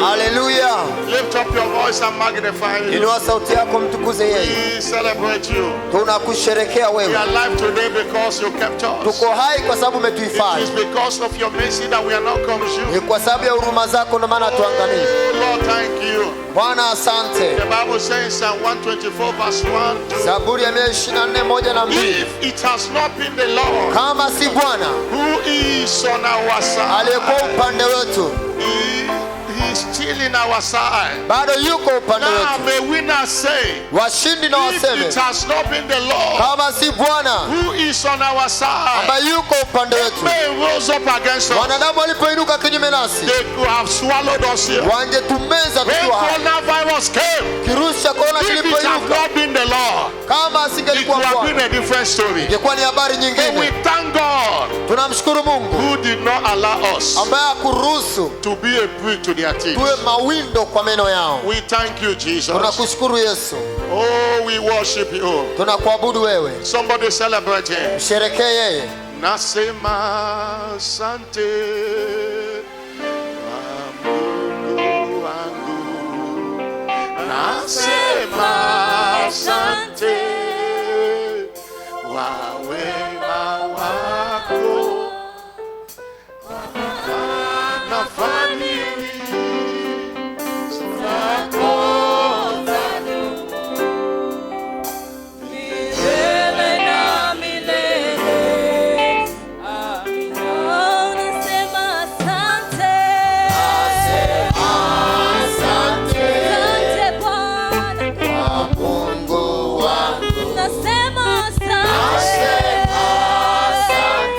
Hallelujah. Lift up your voice and magnify him. Inua sauti yako mtukuze yeye. We celebrate you. Tunakusherehekea We wewe. are alive today because you kept us. Tuko hai kwa sababu It is umetuhifadhi. because of your mercy that we are not consumed. Ni kwa sababu ya huruma zako ndio maana tuangamii. Oh Lord, thank you. Bwana asante. The Bible says Psalm 124 verse 1 to Zaburi ya 124:1-2. if it has not been the Lord Kama si Bwana who is on our side, aliyekuwa upande wetu, he is still in our side. bado yuko upande Now wetu. may we not say, Washindi na if waseme, it has not been the Lord kama si Bwana who is on our side, ambaye yuko upande wetu. may rose up against us. Wanadamu walipoinuka kinyume nasi, They could have swallowed us here. wangetumeza When tukiwa hai. coronavirus came, Kirusi cha korona if it had kilipoinuka, not been the Lord, kama it asingelikuwa would have been Bwana, a different story. ingekuwa ni habari But we nyingine. thank God Tunamshukuru Mungu who did not allow us ambaye hakuruhusu to be a prey to their teeth. tuwe mawindo kwa meno yao. We thank you, Jesus. Tunakushukuru Yesu, Oh, we worship you. tunakuabudu wewe. Somebody celebrate him. Msherekee yeye. Nasema asante kwa Mungu wangu. Nasema asante kwa wema wako na fadhili zako.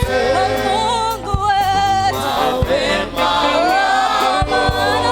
Mungu wetu, wema wako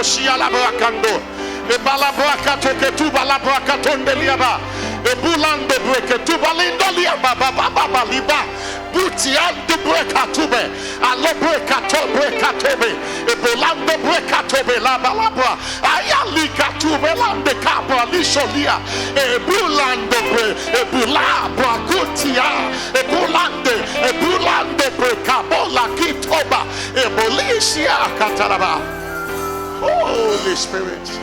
boshia la brakando. E balabraka toke tu balabraka tondeliaba. E bulando breke tu balindo liaba baba liba. Butiando breka tube. Alo breka to breka tobe. E bulando breka tobe la balabra. Ayalika tube lande kabra lisholia. E bulando bre. E bulabra gutia. E bulande breka bola kitoba. E bolisia kataraba. Holy Spirit.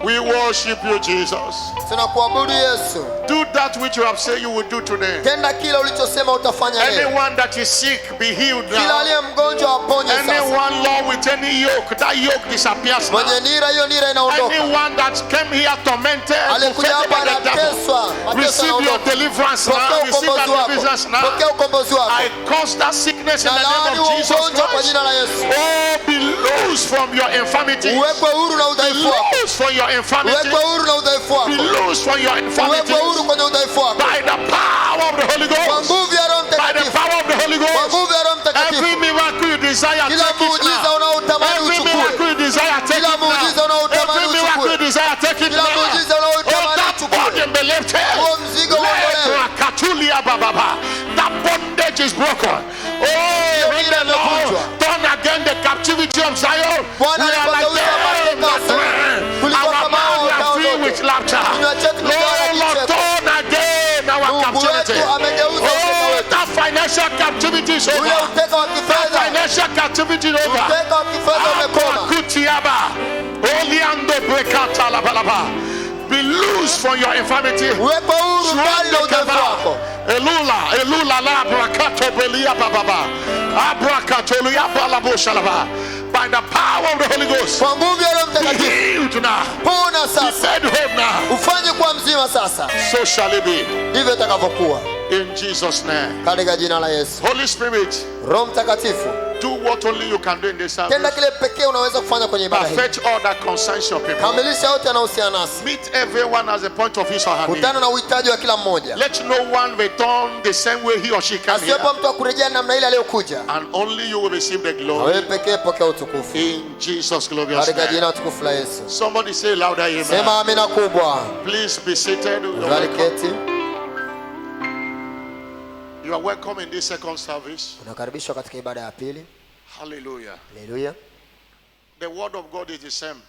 We worship you, Jesus. Tunakuabudu Yesu. Do that which you have said you will do today. Tenda kile ulichosema utafanya leo. Anyone that is sick, be healed Kila now. aliye mgonjwa aponye sasa. Anyone, Lord, with any yoke, that yoke disappears now. Mwenye nira, hiyo nira inaondoka. Anyone that came here tormented, Alikuja hapa anateswa, receive your deliverance now. Receive that deliverance now. Pokea ukombozi wako. I cause that sickness in the name of Jesus kwa jina la Christ. Yesu. Oh, be loose from your infirmities. Uwekwe huru na Be udhaifu wako. loose from your infirmities. Uwekwe huru na udhaifu wako. Be loose from your infirmities. Uwekwe huru kwenye udhaifu wako. By the power of the Holy Kwa Ghost. nguvu ya Roho By the Mtakatifu. power of the Holy Kwa Ghost. nguvu ya Roho Mtakatifu. Every miracle you desire, Kila take it muujiza now. unaotamani Every uchukue. miracle you desire, take Kila it muujiza now. unaotamani Every miracle you uchukue. desire, take it Kila now. muujiza Oh, unaotamani that uchukue. burden be lifted. Huo mzigo uondolewe. Katulia bababa. That bondage is broken. Oh, when the Lord turn again the captivity of Zion, we Bwana are like alipogeuza them mateka that ran. kulikuwa Our kama mouth are filled utaondoka. with laughter. Kinywa chetu kimejawa Oh, na Lord, kicheko. turn again our Mungu captivity. wetu amegeuza uteka Oh, wetu. that financial captivity is Ule over. uteka wa That kifedha. financial captivity is over. Uteka wa kifedha umekoma. Kutiaba. Oliando brekata la balaba. Be loose from your infirmity. Uwekwe huru mbali na udhaifu wako. Elula la brakato belia bababa. Abrakatolia balabo shalaba. By the power of the Holy Ghost. Kwa nguvu ya Roho Be Mtakatifu. healed now. Pona Be sasa. made whole now. Ufanye kuwa mzima sasa. So shall it be. Ndivyo itakavyokuwa. In Jesus' name. Katika jina la Yesu. Holy Spirit, Roho Mtakatifu, do what only you can do in this tenda service. kile pekee unaweza kufanya kwenye ibada hii. Perfect all that concerns your people. Kamilisha yote yanayohusiana nasi. Meet everyone as a point of his or her need. Kutana na uhitaji wa kila mmoja. Let no one return the same way he or she came here. Asiwepo mtu akurejea namna ile aliyokuja. And only you will receive the Na wewe glory. pekee pokea utukufu. In Jesus' glorious Katika name. jina tukufu la Yesu. Somebody say louder amen. Sema amina kubwa. Please be seated. Unaliketi. You are welcome in this second service. Unakaribishwa katika ibada ya pili. Hallelujah. Haleluya. The word of God is the same.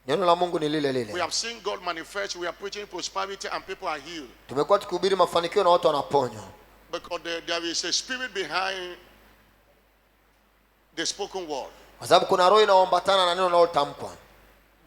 Neno la Mungu ni lile We lile. have seen God manifest. We are preaching prosperity and people are healed. Tumekuwa tukihubiri mafanikio na watu wanaponywa. Because there is a spirit behind the spoken word Kwa sababu kuna roho inayoambatana na neno linalotamkwa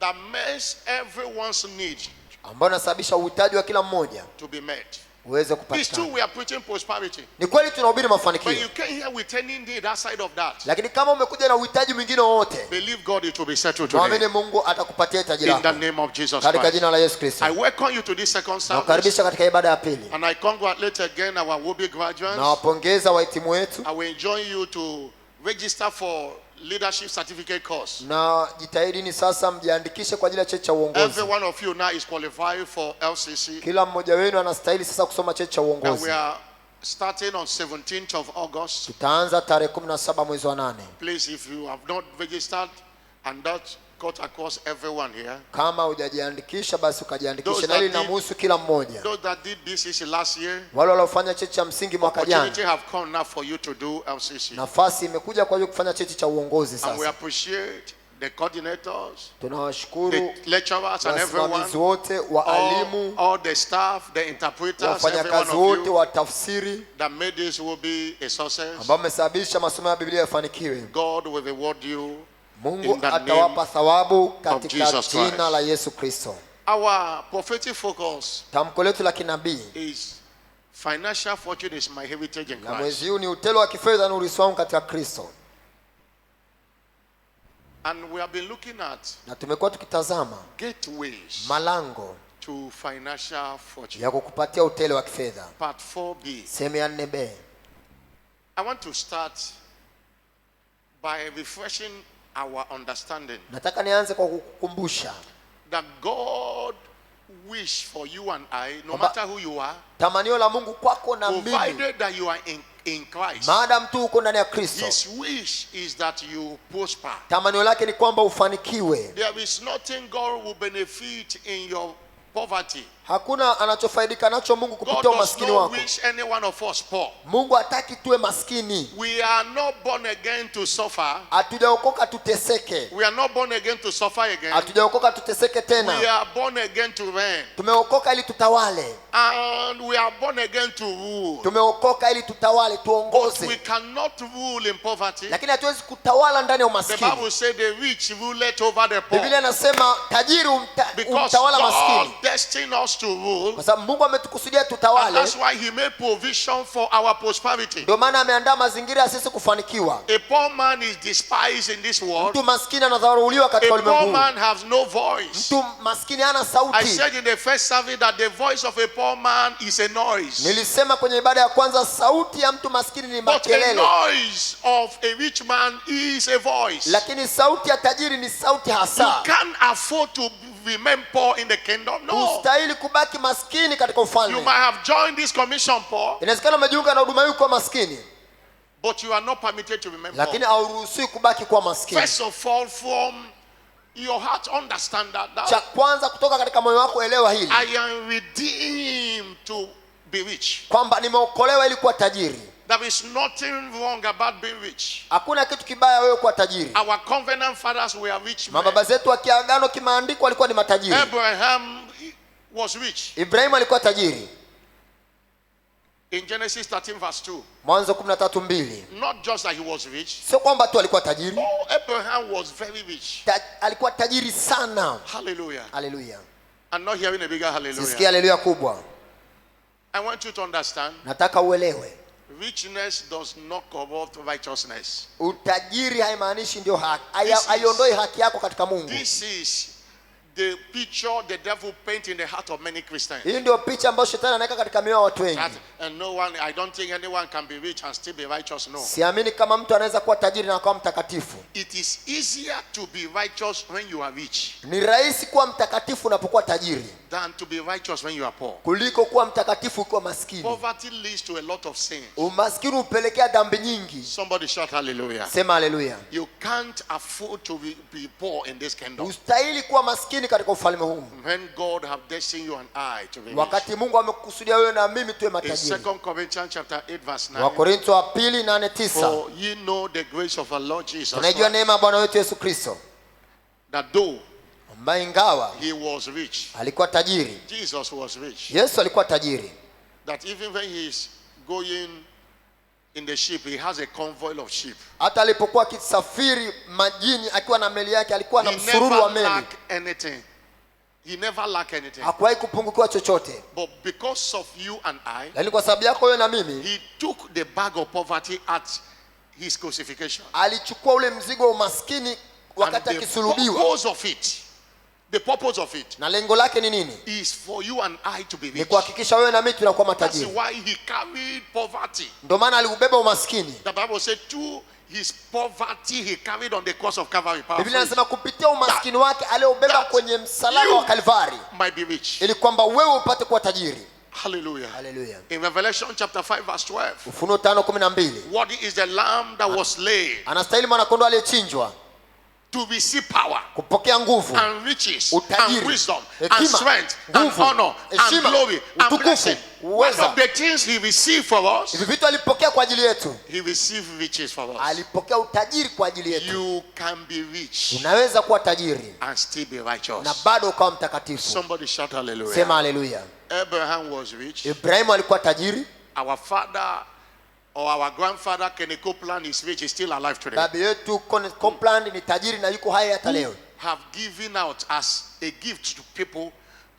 that makes everyone's need ambayo inasababisha uhitaji wa kila mmoja to be met. uweze It's true kupatikana. we are preaching prosperity. Ni kweli tunahubiri But mafanikio. you came here with any need outside of that. Lakini kama umekuja na uhitaji mwingine wowote, Believe God it will be settled today. muamini Mungu atakupatia hitaji In the lako. name of Jesus Katika Christ. jina la Yesu Kristo. I welcome you to this second service. Nakukaribisha katika ibada ya pili. And I congratulate again our Wobi graduates. Nawapongeza wahitimu wetu. I will enjoin you to register for leadership certificate course. Na jitahidini sasa mjiandikishe kwa ajili ya cheti cha Every uongozi. one of you now is qualified for LCC. Kila mmoja wenu anastahili sasa kusoma cheti cha And we uongozi. are starting on 17th of August. Tutaanza tarehe 17 mwezi wa 8. Please, if you have not registered and that got across everyone here, Kama hujajiandikisha basi ukajiandikishe, Those na hili that did- linamhusu kila mmoja. those that did BCC last year, Wale waliofanya cheti cha msingi mwaka opportunity jana, have come now for you to do LCC. nafasi imekuja kwa hiyo kufanya cheti cha uongozi And we sasa. appreciate the coordinators, Tunawashukuru the lecturers and everyone, wasimamizi wote, waalimu, all the staff, the interpreters, every one wafanyakazi of wote, you watafsiri that made this will be a success. ambao mmesababisha masomo ya Biblia yafanikiwe. God will reward you. Mungu In the name atawapa thawabu katika Jesus Christ. jina la Yesu Kristo. Our prophetic focus Tamko letu la kinabii is financial fortune is my heritage in na Christ. mwezi huu ni utelo wa kifedha na urithi wangu katika Kristo. And we have been looking at Na tumekuwa tukitazama gateways malango to financial fortune. ya kukupatia utele wa kifedha. Part 4B. Sehemu ya 4B. I want to start by refreshing our understanding Nataka nianze kwa kukukumbusha that God wish for you and I, no Oba- matter who you are, tamanio la Mungu kwako na mimi provided that you are in Christ, maadamu tu uko ndani ya Kristo, his wish is that you prosper. tamanio lake ni kwamba ufanikiwe. There is nothing God will benefit in your poverty. Hakuna anachofaidika nacho Mungu God kupitia does umaskini not wako. wish any one of us poor. Mungu hataki tuwe maskini. We are not born again to suffer. Hatujaokoka tuteseke. We are not born again to suffer again. Hatujaokoka tuteseke We tena. are born again to reign. Tumeokoka ili tutawale. And we are born again to rule. Tumeokoka ili tutawale, But we tuongoze. cannot rule in poverty. Lakini hatuwezi kutawala ndani ya The umaskini. Bible says the rich ruleth over the poor. Biblia inasema tajiri Because umtawala God maskini. destined us to rule. Kwa sababu Mungu ametukusudia And tutawale. that's why he made provision for our prosperity. Ndio maana ameandaa mazingira ya sisi kufanikiwa. A poor man is despised in this world. Mtu maskini anadharauliwa katika A ulimwengu poor huu. man has no voice. Mtu maskini hana I sauti. said in the first service that the voice of a poor man is a noise. Nilisema kwenye ibada ya kwanza, sauti ya mtu maskini ni But a makelele, noise of a rich man is a voice. lakini sauti ya tajiri ni sauti You hasa. can't afford to remain poor in the kingdom. No. Ustahili kubaki maskini katika You ufalme. might have joined this commission poor, Inawezekana umejiunga na huduma hii kwa maskini, but you are not permitted to remain lakini poor. hauruhusiwi kubaki kwa maskini. First of all, from your heart, understand Cha that kwanza kutoka katika moyo wako elewa hili, I am redeemed to be rich. kwamba nimeokolewa ili kuwa tajiri. There is nothing wrong about being rich. Hakuna kitu kibaya wewe kuwa tajiri. Our covenant fathers were rich men. Mababa zetu wa kiagano kimaandiko walikuwa ni matajiri. Abraham was rich. Ibrahimu alikuwa tajiri. In Genesis 13 verse 2. Mwanzo 13:2. Not just that he was rich. Sio kwamba tu alikuwa tajiri. Oh, Abraham was very rich. Alikuwa tajiri sana. Hallelujah. Haleluya. I'm not hearing a bigger Sisikia hallelujah. haleluya kubwa. I want you to understand, Nataka uelewe. richness does not corrupt righteousness. Utajiri haimaanishi ndio haki. This is- Haiondoi haki yako katika Mungu. This is the picture the devil paints in the heart of many Christians. Hii ndio picha ambayo shetani anaweka katika mioyo ya watu wengi. That, and no one, I don't think anyone can be rich and still be righteous. No. Siamini kama mtu anaweza kuwa tajiri na akawa mtakatifu. It is easier to be righteous when you are rich Ni rahisi kuwa mtakatifu unapokuwa tajiri than to be righteous when you are poor. kuliko kuwa mtakatifu ukiwa maskini. Poverty leads to a lot of sin. Umaskini hupelekea dhambi nyingi. Somebody shout hallelujah. Sema haleluya. You can't afford to be poor in this kingdom. Ustahili kuwa maskini katika ufalme huu. When God have destined you and I to be rich. Wakati Mungu amekusudia wewe na mimi tuwe In matajiri. 2 Corinthians chapter 8 verse 9. Wakorintho wa 2:8-9. For ye know the grace of our Lord Jesus Tunajua Christ, neema ya Bwana wetu Yesu Kristo, that though ambaye ingawa he was rich, alikuwa tajiri, Jesus was rich, Yesu alikuwa tajiri, that even when he is going in the ship, he has a convoy of sheep. hata alipokuwa akisafiri majini akiwa na meli yake alikuwa na He msururu never wa meli. lacked anything. He never lacked anything. Hakuwahi kupungukiwa chochote. But because of you and I, Lakini kwa sababu yako wewe na mimi, he took the bag of poverty at his crucifixion. alichukua ule mzigo wa umaskini And wakati the akisulubiwa. purpose of it Na lengo lake ni nini? is for you and I to be Ni rich. kuhakikisha wewe na mimi tunakuwa That's matajiri. why he carried poverty. Ndio maana aliubeba umaskini. The Bible said to his poverty he carried on the cross of Calvary. Biblia inasema kupitia umaskini wake aliobeba that kwenye msalaba wa Kalvari might be rich. ili kwamba wewe upate kuwa tajiri. Hallelujah. Haleluya. In Revelation chapter 5 verse 12, Ufunuo 5:12. what is the lamb that was slain Anastahili mwanakondoo aliyechinjwa to receive power kupokea nguvu, and riches utajiri, and wisdom and hekima, strength and nguvu, honor and heshima, glory and utukufu, blessing. One uweza. of the things he received for us, Hivi vitu alipokea kwa ajili yetu. he received riches for us. Alipokea utajiri kwa ajili yetu. You can be rich Unaweza kuwa tajiri and still be na righteous. bado ukawa mtakatifu. Somebody shout Sema hallelujah. haleluya. Abraham was rich. Ibrahimu alikuwa tajiri. Our father or our grandfather Kenny Copeland is rich. He's still alive today. Baba yetu Copeland ni tajiri na yuko hai hata leo. Have given out as a gift to people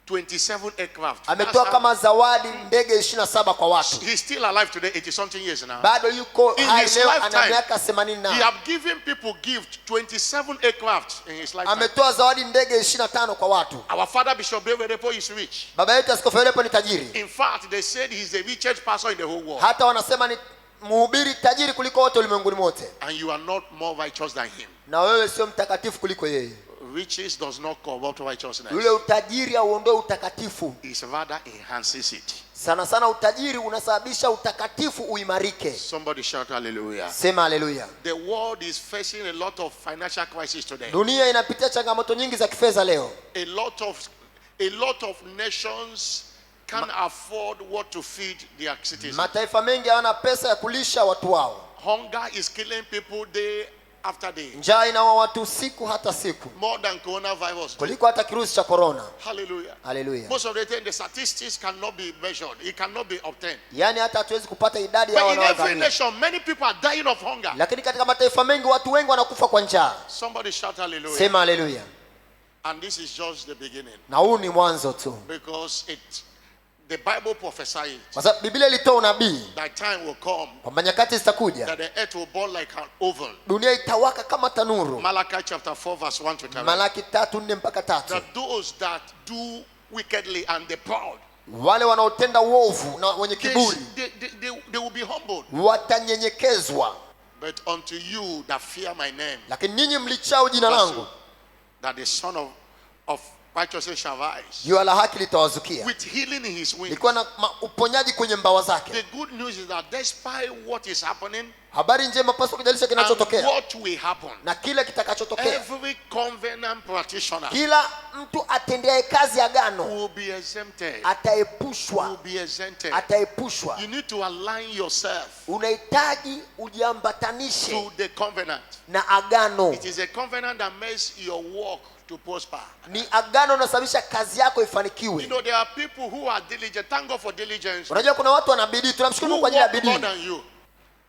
27 aircraft. Ametoa kama zawadi ndege 27 kwa watu. He's still alive today, 80 something years now. Bado yuko In hai his leo, ana lifetime, miaka 80 He na. have given people gift 27 aircraft in his lifetime. Ametoa zawadi ndege 25 kwa watu. Our father Bishop Bewerepo is rich. Baba yetu Askofu Felepo ni tajiri. In fact, they said he's the richest pastor in the whole world. Hata wanasema ni mhubiri tajiri kuliko wote ulimwenguni mote. And you are not more righteous than him. Na wewe sio mtakatifu kuliko yeye. Riches does not corrupt righteousness. Yule utajiri hauondoi utakatifu. It rather enhances it. Sana sana utajiri unasababisha utakatifu uimarike. Somebody shout hallelujah. Sema haleluya. The world is facing a lot of financial crisis today. Dunia inapitia changamoto nyingi za kifedha leo. A lot of nations can't afford what to feed their citizens. Mataifa mengi hawana pesa ya kulisha watu wao. Hunger is killing people day after day. Njaa inaua watu siku hata siku. More than coronavirus. Kuliko hata kirusi cha corona. Hallelujah. Hallelujah. Most of the time the statistics cannot be measured. It cannot be obtained. Yani hata hatuwezi kupata idadi ya But in every wanaoangamia. nation many people are dying of hunger. Lakini katika mataifa mengi watu wengi wanakufa kwa njaa. Somebody shout hallelujah. Sema haleluya. And this is just the beginning. Na huu ni mwanzo tu. Because the Bible prophesies Kwa sababu Biblia ilitoa unabii that time will come kwamba nyakati zitakuja that the earth will burn like an oven. dunia itawaka kama tanuru. Malachi chapter 4 verse 1 to 10. Malaki 3:4 mpaka 3. That those that do wickedly and the proud, Wale wanaotenda uovu na wenye kiburi they will be humbled. watanyenyekezwa. But unto you that fear my name, Lakini ninyi mlichao jina langu, that the Son of righteousness shall rise jua la haki litawazukia with healing in his wings. likiwa na uponyaji kwenye mbawa zake. The good news is that despite what is happening, Habari njema paswa kujalisha and kinachotokea what will happen, na kile kitakachotokea. every covenant practitioner Kila mtu atendeaye kazi agano will be exempted. ataepushwa. Will be exempted. Ataepushwa. You need to align yourself Unahitaji ujiambatanishe to the covenant. na agano. It is a covenant that makes your work to prosper. Ni agano linalosababisha kazi yako You ifanikiwe. know, there are people who are diligent. Thank God for diligence. Unajua kuna watu wanabidii, tunamshukuru Who kwa ajili ya work more bidii. than you,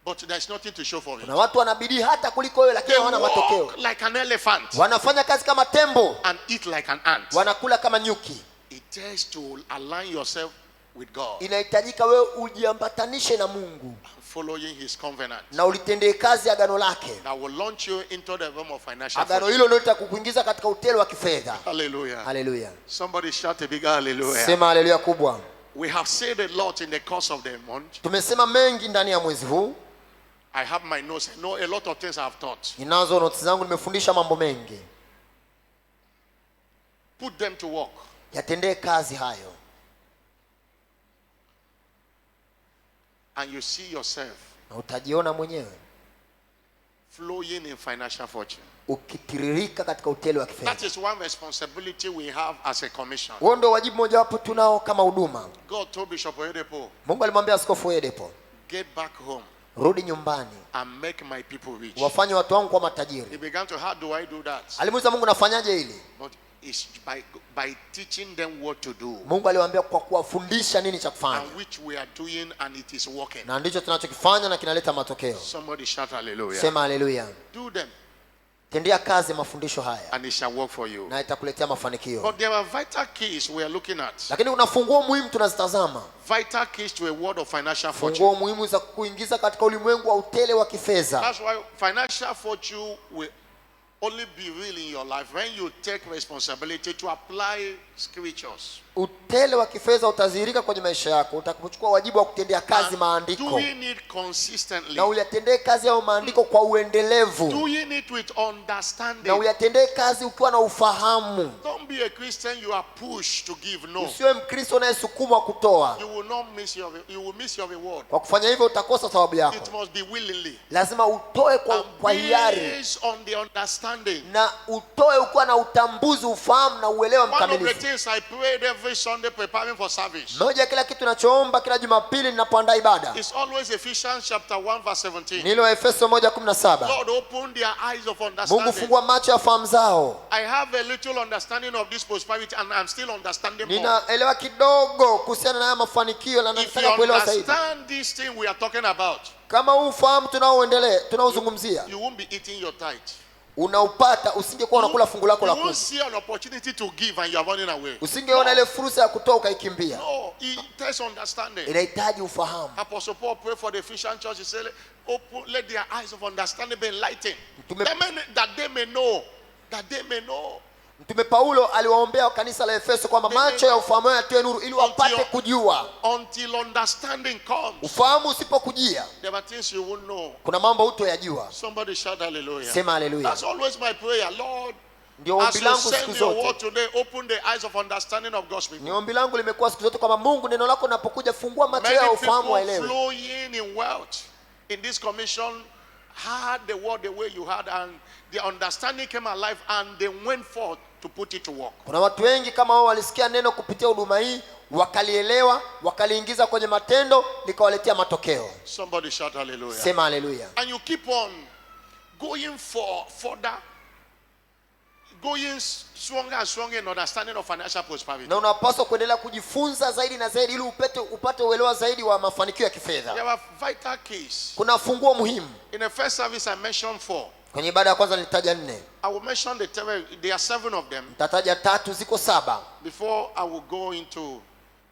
but there's nothing to show for it. Kuna watu wanabidii hata kuliko wewe lakini They hawana matokeo. walk like an elephant Wanafanya kazi kama tembo, and eat like an ant. wanakula kama nyuki. It takes to align yourself with God, Inahitajika wewe ujiambatanishe na Mungu following his covenant na ulitendee kazi agano lake. that will launch you into the realm of financial Agano fortune. hilo ndio litakuingiza katika utele wa kifedha. Hallelujah. Haleluya. Somebody shout a big hallelujah. Sema haleluya kubwa. We have said a lot in the course of the month. Tumesema mengi ndani ya mwezi huu. I have my notes. I know a lot of things I have taught. Ninazo notes zangu, nimefundisha mambo mengi. Put them to work. Yatendee kazi hayo. And you see yourself Na utajiona mwenyewe flowing in financial fortune. ukitiririka katika utele wa kifedha. That is one responsibility we have as a commission. Huo ndio wajibu mmoja wapo tunao kama huduma. God told Bishop Oyedepo, Mungu alimwambia Askofu Oyedepo, get back home rudi nyumbani, and make my people rich. wafanye watu wangu kwa matajiri. He began to, how do I do that? Alimuuliza Mungu, nafanyaje hili? But it's by teaching them what to do, Mungu aliwaambia kwa kuwafundisha nini cha kufanya. and which we are doing, and it is working. Na ndicho tunachokifanya na kinaleta matokeo. Somebody shout hallelujah. Sema haleluya. Do them, Tendea kazi mafundisho haya and it shall work for you. na itakuletea mafanikio. But there are vital keys we are looking at. Lakini kuna funguo muhimu tunazitazama. Vital keys to a world of financial fortune. Funguo muhimu za kuingiza katika ulimwengu wa utele wa kifedha. That's why financial fortune will only be real in your life when you take responsibility to apply scriptures. Utele wa kifedha utadhihirika kwenye maisha yako utakapochukua wajibu wa kutendea kazi maandiko. Doing it consistently. Na uyatendee kazi ya maandiko kwa uendelevu. Doing it with understanding. Na uyatendee kazi ukiwa na ufahamu. Don't be a Christian you are pushed to give. No. Usiwe Mkristo unayesukumwa kutoa. You will miss your reward. Kwa kufanya hivyo utakosa thawabu yako. It must be willingly. Lazima utoe kwa hiari. Based on the understanding. Na utoe ukiwa na utambuzi, ufahamu na uelewa One of the mkamilifu. things I prayed every Sunday preparing for service. Moja kila kitu nachoomba kila Jumapili ninapoandaa ibada. It's always Ephesians chapter 1 verse 17. Nilo Efeso 1:17. Lord, open their eyes of Mungu understanding. fungua macho ya fahamu zao. I have a little understanding of this prosperity, and I'm still understanding more. Ninaelewa kidogo kuhusiana na haya mafanikio na If you nataka kuelewa zaidi. understand this thing we are talking about, Kama ufahamu tunaozungumzia you won't be eating your tithe. unaupata, usingekuwa unakula fungu lako la You won't kumi. see an opportunity to give and you are running away. Usingeona ile fursa ya kutoa ukaikimbia. No, it takes understanding. Inahitaji ufahamu. Apostle Paul prayed for the Ephesian church. He said, open, let their eyes of understanding be enlightened. That they may know. That they may know. Mtume Paulo aliwaombea kanisa la Efeso kwamba macho ya ufahamu yatiwe nuru ili wapate kujua. Until understanding comes. Ufahamu usipokujia, There are things you won't know. kuna mambo hutoyajua. Somebody shout hallelujah. Sema haleluya. That's always my prayer. Lord, Ndio ombi As you langu siku send your zote. word today, open the eyes of understanding of God's people. Ni ombi langu limekuwa siku zote kwamba Mungu neno lako linapokuja fungua macho Many yao ufahamu people waelewe. flowing in wealth in this commission heard the word the way you heard, and the understanding came alive, and they went forth to put it to work. Kuna watu wengi kama wao walisikia neno kupitia huduma hii, wakalielewa, wakaliingiza kwenye matendo, likawaletea matokeo. Somebody shout hallelujah. Sema haleluya. And you keep on going for further, going stronger and stronger in understanding of financial prosperity. Na unapaswa kuendelea kujifunza zaidi na zaidi ili upate uelewa zaidi wa mafanikio ya kifedha. There are vital keys. Kuna funguo muhimu. In the first service I mentioned 4. Kwenye ibada ya kwanza nilitaja 4. I will mention there are 7 of them. Nitataja 3, ziko 7. Before I will go into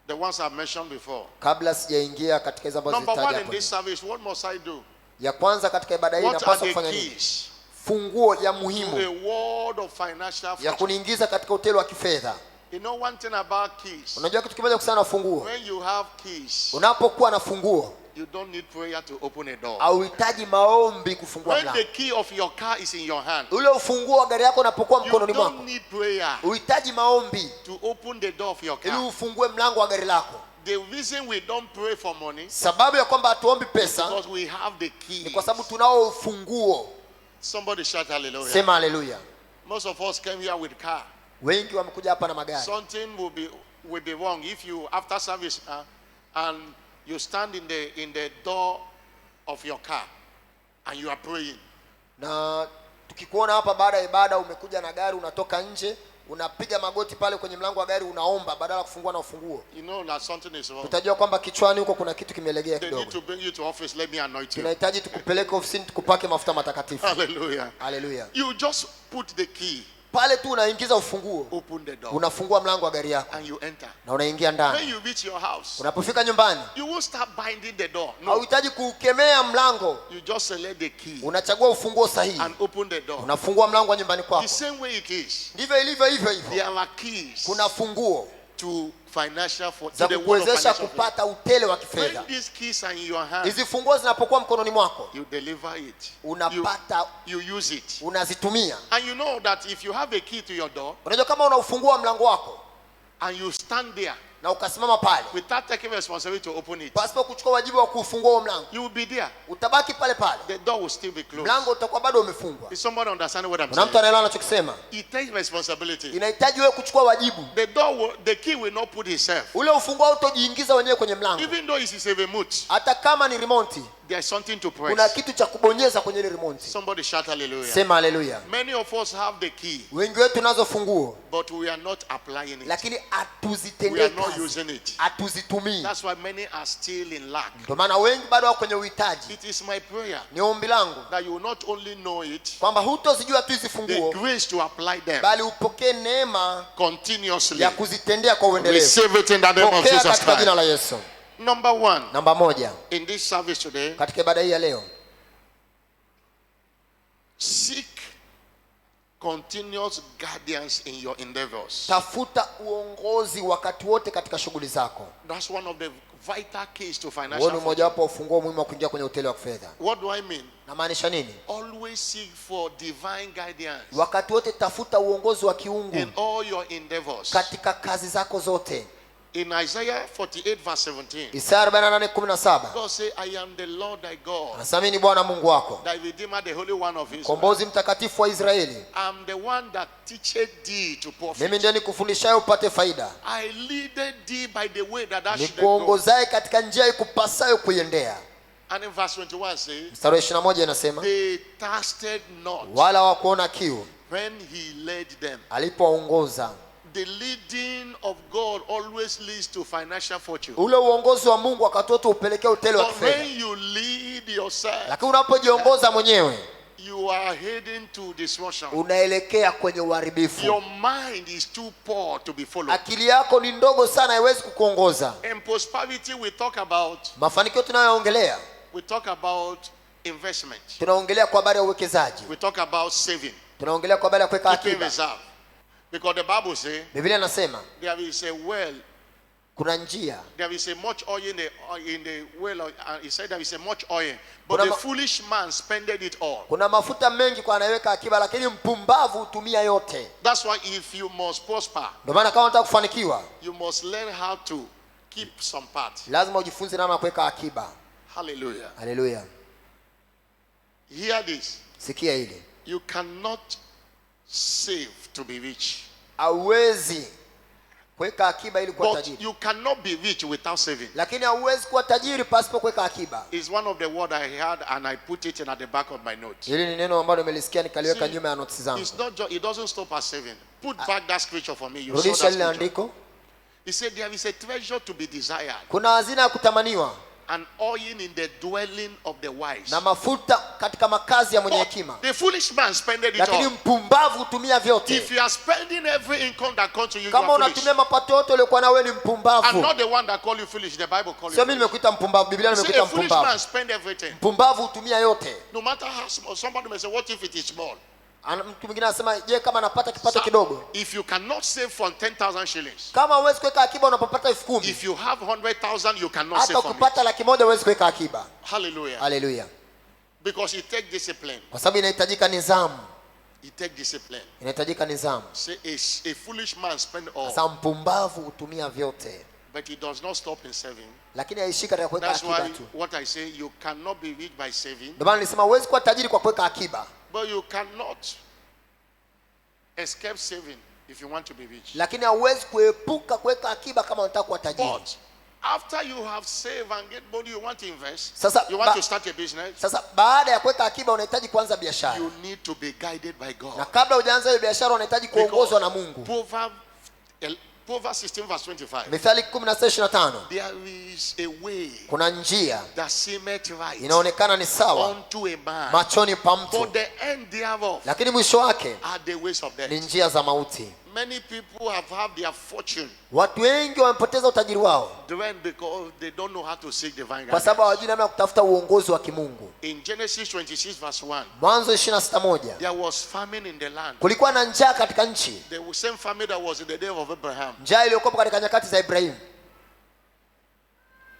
the ones I mentioned before. Kabla sijaingia katika hizo ambazo Number 1 nilitaja in hapo. this service, what must I do? Ya kwanza katika ibada hii What are napaswa the kufanya nini? keys Funguo ya to muhimu a world of financial ya fortune? kuniingiza katika utelo wa kifedha. You know one thing about keys. Unajua kitu kimoja kuhusiana na funguo? When you have keys, Unapokuwa na funguo, you don't need prayer to open a door. hauhitaji maombi kufungua When mlango. the key of your car is in your hand, Ule ufunguo wa gari yako unapokuwa you mkononi don't mwako, need prayer uhitaji maombi to open the door of your ili car. ufungue mlango wa gari lako. The reason we don't pray for money is Sababu ya kwamba hatuombi pesa because we have the ni key. kwa sababu tunao ufunguo. Somebody shout hallelujah. Sema haleluya. Most of us came here with car. Wengi wamekuja hapa na magari. Something will be wrong if you after service and you stand in the door of your car and you are praying. Na tukikuona hapa baada ya ibada umekuja na gari, unatoka nje, unapiga magoti pale kwenye mlango wa gari unaomba badala ya kufungua na ufunguo. You know that something is wrong. Utajua kwamba kichwani huko kuna kitu kimelegea They need kidogo. to bring you to office. Let me anoint you. Tunahitaji tukupeleke ofisini tukupake mafuta matakatifu. Hallelujah. Haleluya. You just put the key, Pale tu unaingiza ufunguo, open the door, unafungua mlango wa gari yako and you enter. na unaingia When ndani. you reach your house, Unapofika nyumbani, you won't start binding the door. No, hauhitaji kukemea mlango, you just select the key unachagua ufunguo sahihi, and open the door. unafungua mlango wa nyumbani The kwako. same way it is. Ndivyo ilivyo hivyo hivyo. There are keys Kuna funguo to financial to za the world of kukuwezesha financial. kupata utele wa kifedha. When these keys are in your hand, Hizi funguo zinapokuwa mkononi mwako, you deliver it. unapata, You use it. unazitumia. And you know that if you have a key to your door Unajua kama una ufunguo wa mlango wako and you stand there na ukasimama pale without taking responsibility to open it, pasipo kuchukua wajibu wa kufungua huo mlango, you will be there. utabaki pale pale, The door will still be closed. mlango utakuwa bado umefungwa. Is somebody understanding what I'm Kuna mtu saying? anaelewa anachokisema? It takes responsibility. Inahitaji wewe kuchukua wajibu. The key will not put itself. Ule ufunguo hautojiingiza wenyewe kwenye mlango. Even though it is a remote, Hata kama ni remote, there is something to kuna press. kitu cha kubonyeza kwenye ile remote. Somebody shout hallelujah. Sema haleluya. Many of us have the key, Wengi wetu nazo funguo, but we are not applying it. lakini We hatuzitendei are not kazi, using it. hatuzitumii. That's why many are still in lack. Ndio maana wengi bado wako kwenye uhitaji. It is my prayer Ni ombi langu that you will not only know it, kwamba hutozijua tu hizi the funguo, grace to apply them bali upokee neema continuously. ya kuzitendea kwa uendelevu. Receive it in the name of Pokea Jesus katika jina Christ. la Yesu. Number 1, Namba 1 in this service today, katika ibada hii ya leo, seek continuous guidance in your endeavors. tafuta uongozi wakati wote katika shughuli zako. That's one of the vital keys to Huo ni financial mmoja fortune. wapo ufunguo muhimu wa kuingia kwenye utele wa kifedha. What do I mean? Namaanisha nini? Always seek for divine guidance Wakati wote tafuta uongozi wa in kiungu all your endeavors. katika kazi zako zote. In Isaiah 48 verse 17, Isaya 48:17 God say, I am the Lord thy God, anasema mimi ni Bwana Mungu wako, thy Redeemer, the Holy One of Israel. kombozi mtakatifu wa Israeli. I'm the one that teacheth thee to Mimi profit. ndiye nikufundishaye upate faida, I leaded thee by the way that thou shouldest go. nikuongozaye katika njia ikupasayo kuiendea. And in verse 21 says, Mstari wa 21 inasema, they thirsted not wala hawakuona kiu when he led them. alipowaongoza. The leading of God always leads to financial fortune. Ule uongozi wa Mungu wakati wote upelekea utele wa But kifedha, when you lead yourself, lakini unapojiongoza mwenyewe you are heading to destruction. unaelekea kwenye uharibifu. Your mind is too poor to be followed. Akili yako ni ndogo sana, haiwezi kukuongoza. In prosperity, we talk about Mafanikio tunayoongelea, investment. tunaongelea kwa habari ya uwekezaji, We talk about saving, tunaongelea kwa habari ya kuweka keeping akiba. reserve. Because the Bible says Biblia inasema there is a well Kuna njia. There is a much oil in the well. He said there is a much oil, but the foolish man spended it all. Kuna mafuta mengi kwa anaweka akiba, lakini mpumbavu hutumia yote. That's why if you must prosper, ndio maana kama unataka kufanikiwa, you must learn how to keep some part. Lazima ujifunze namna ya kuweka akiba. Hallelujah. Hallelujah. Hear this. Sikia hili. You cannot save to be rich. Hauwezi kuweka akiba ili kuwa tajiri. But you cannot be rich without saving. Lakini hauwezi kuwa tajiri pasipo kuweka akiba. Is one of the word I heard and I put it in at the back of my notes. Hili ni neno ambalo nimelisikia nikaliweka nyuma ya notes zangu. It's not just, it doesn't stop at saving. Put back that scripture for me. You saw Rudisha that lile scripture. andiko. He said there is a treasure to be desired. Kuna hazina ya kutamaniwa. An oil in the dwelling of the wise. Na mafuta katika makazi ya mwenye hekima. The foolish man spended it all. Lakini mpumbavu hutumia vyote. If you are spending every income that comes to you, kama unatumia mapato yote uliokuwa na wewe ni mpumbavu. I'm not the one that call you foolish. The Bible call you. Sio mimi nimekuita mpumbavu. Biblia imekuita mpumbavu. The foolish man spend everything. Mpumbavu hutumia yote. No matter how small. Somebody may say, what if it is small? Mtu mwingine anasema, je, kama anapata kipato kidogo? If you cannot save from 10,000 shillings. Kama huwezi kuweka akiba unapopata 10,000. If you have 100,000 you cannot save from it. Hata ukipata 100,000 huwezi kuweka akiba. Hallelujah. Hallelujah. Because it takes discipline. Kwa sababu inahitajika nidhamu. It takes discipline. Inahitajika nidhamu. Say a foolish man spend all. Sasa mpumbavu hutumia vyote. But he does not stop in saving. Lakini haishiki katika kuweka akiba tu. That's why what I say, you cannot be rich by saving. Ndio maana nilisema huwezi kuwa tajiri kwa kuweka akiba. But you cannot escape saving if you want to be rich. Lakini hauwezi kuepuka kuweka akiba kama unataka kuwa tajiri. But after you have saved and get money, you want to invest. Sasa, you want to start a business. Sasa baada ya kuweka akiba unahitaji kuanza biashara. You need to be guided by God. Na kabla hujaanza hiyo biashara unahitaji kuongozwa na Mungu. Proverbs 16 verse 25. Mithali 16:25. There is a way. Kuna njia that seemeth right. Inaonekana ni sawa unto a man. Machoni pa mtu. But the end thereof. Lakini mwisho wake are the ways of death. Ni njia za mauti. Many people have had their fortune. Watu wengi wamepoteza utajiri wao. Because they don't know how to seek divine guidance. Kwa sababu hawajui namna ya kutafuta uongozi wa kimungu. In Genesis 26 verse 1. Mwanzo 26:1. There was famine in the land. Kulikuwa na njaa katika nchi. The same famine that was in the day of Abraham. Njaa iliyokuwa katika nyakati za Ibrahim.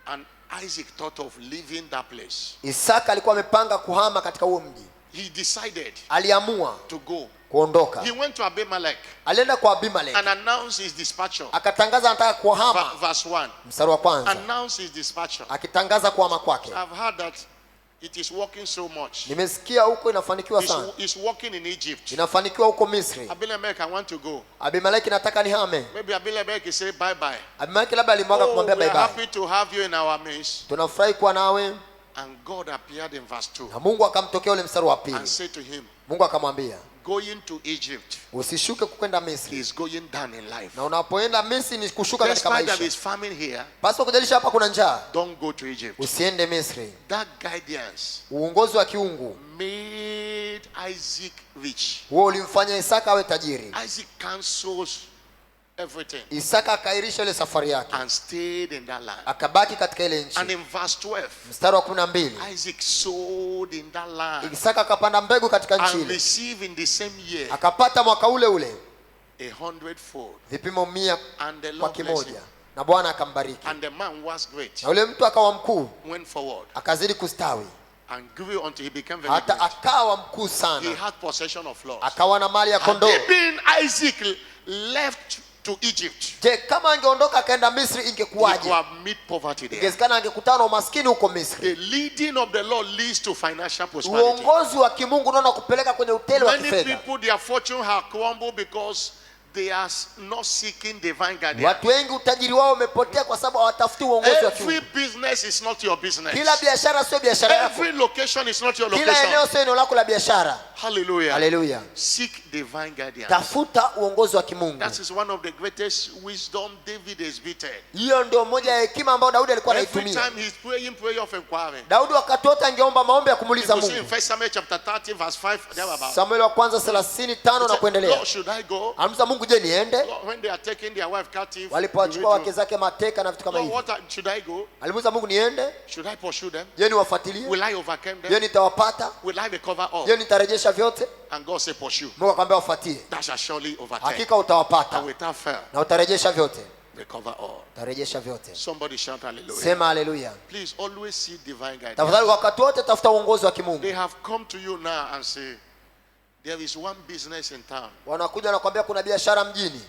And Isaac thought of leaving that place. Isaka alikuwa amepanga kuhama katika huo mji. He decided. Aliamua to go. Kuondoka. He went to Abimelech. Alienda kwa Abimelech. And announced his departure. Akatangaza anataka kuhama. Verse 1. Mstari wa kwanza. Announced his departure. Akitangaza kuhama kwake. I've heard that it is working so much. Nimesikia huko inafanikiwa sana. It's working in Egypt. Inafanikiwa huko Misri. Abimelech, I want to go. Abimelech nataka nihame. Maybe Abimelech is say bye bye. Abimelech labda alimwaga kumwambia bye bye. We are happy to have you in our midst. Tunafurahi kuwa nawe. And God appeared in verse 2. Na Mungu akamtokea ule mstari wa pili. And said to him. Mungu akamwambia, going to Egypt. Usishuke kwenda Misri. He is going down in life. Na unapoenda Misri ni kushuka katika maisha. Despite there is famine here. Paswa kujalisha hapa kuna njaa. Don't go to Egypt. Usiende Misri. That guidance. Uongozi wa kiungu made Isaac rich. Huo ulimfanya Isaka awe tajiri. Isaac cancels everything. Isaka akairisha ile safari yake. And stayed in that land. Akabaki katika ile nchi. And in verse 12. Mstari wa 12. Isaac sowed in that land. Isaka akapanda mbegu katika nchi ile. And received in the same year. Akapata mwaka ule ule 100-fold. Vipimo 100 and the kwa kimoja. Na Bwana akambariki. And the man was great. Na ule mtu akawa mkuu. Went forward. Akazidi kustawi. And grew until he became very hata great. Akawa mkuu sana. He had possession of flocks. Akawa na mali ya kondoo. Had been Isaac left to Egypt. Je, kama angeondoka akaenda Misri ingekuwaje? He would have met poverty there. Ingezekana angekutana na umaskini huko Misri. The leading of the Lord leads to financial prosperity. Uongozi wa kimungu unaona kupeleka kwenye utele wa kifedha. Many people their fortune have crumbled because they are not seeking divine guidance. Watu wengi utajiri wao umepotea kwa sababu hawatafuti uongozi wa kiungu. Every business is not your business. Kila biashara sio biashara yako. Every location is not your location. Kila eneo sio eneo lako la biashara. Hallelujah. Hallelujah. Seek divine guidance. Tafuta uongozi wa kimungu. That is one of the greatest wisdom David exhibited. Hiyo ndio moja ya hekima ambayo Daudi alikuwa anaitumia. Every time he's praying prayer of inquiry. Daudi wakati wote angeomba maombi ya kumuuliza Mungu. In 1 Samuel chapter 30 verse 5. Samuel wa kwanza 35 na kuendelea. Lord, should I go? Alimza Mungu, je, niende? When they are taking their wife captive. Walipoachukua wake zake mateka na vitu kama hivyo. Should I go? Alimuuliza Mungu, niende? Should I pursue them? Je, niwafuatilie? Will I overcome them? Je, nitawapata? Will I recover all? Je, nitarejesha vyote? And God said pursue. Mungu akamwambia wafuatie. That shall surely overtake. Hakika utawapata. And without fail. Na utarejesha vyote. recover all. tarejesha vyote. Somebody shout hallelujah. Sema haleluya. Please always see divine guidance. Tafadhali wakati wote tafuta uongozi wa kimungu. They have come to you now and say, there is one business in town. Wanakuja na kuambia kuna biashara mjini.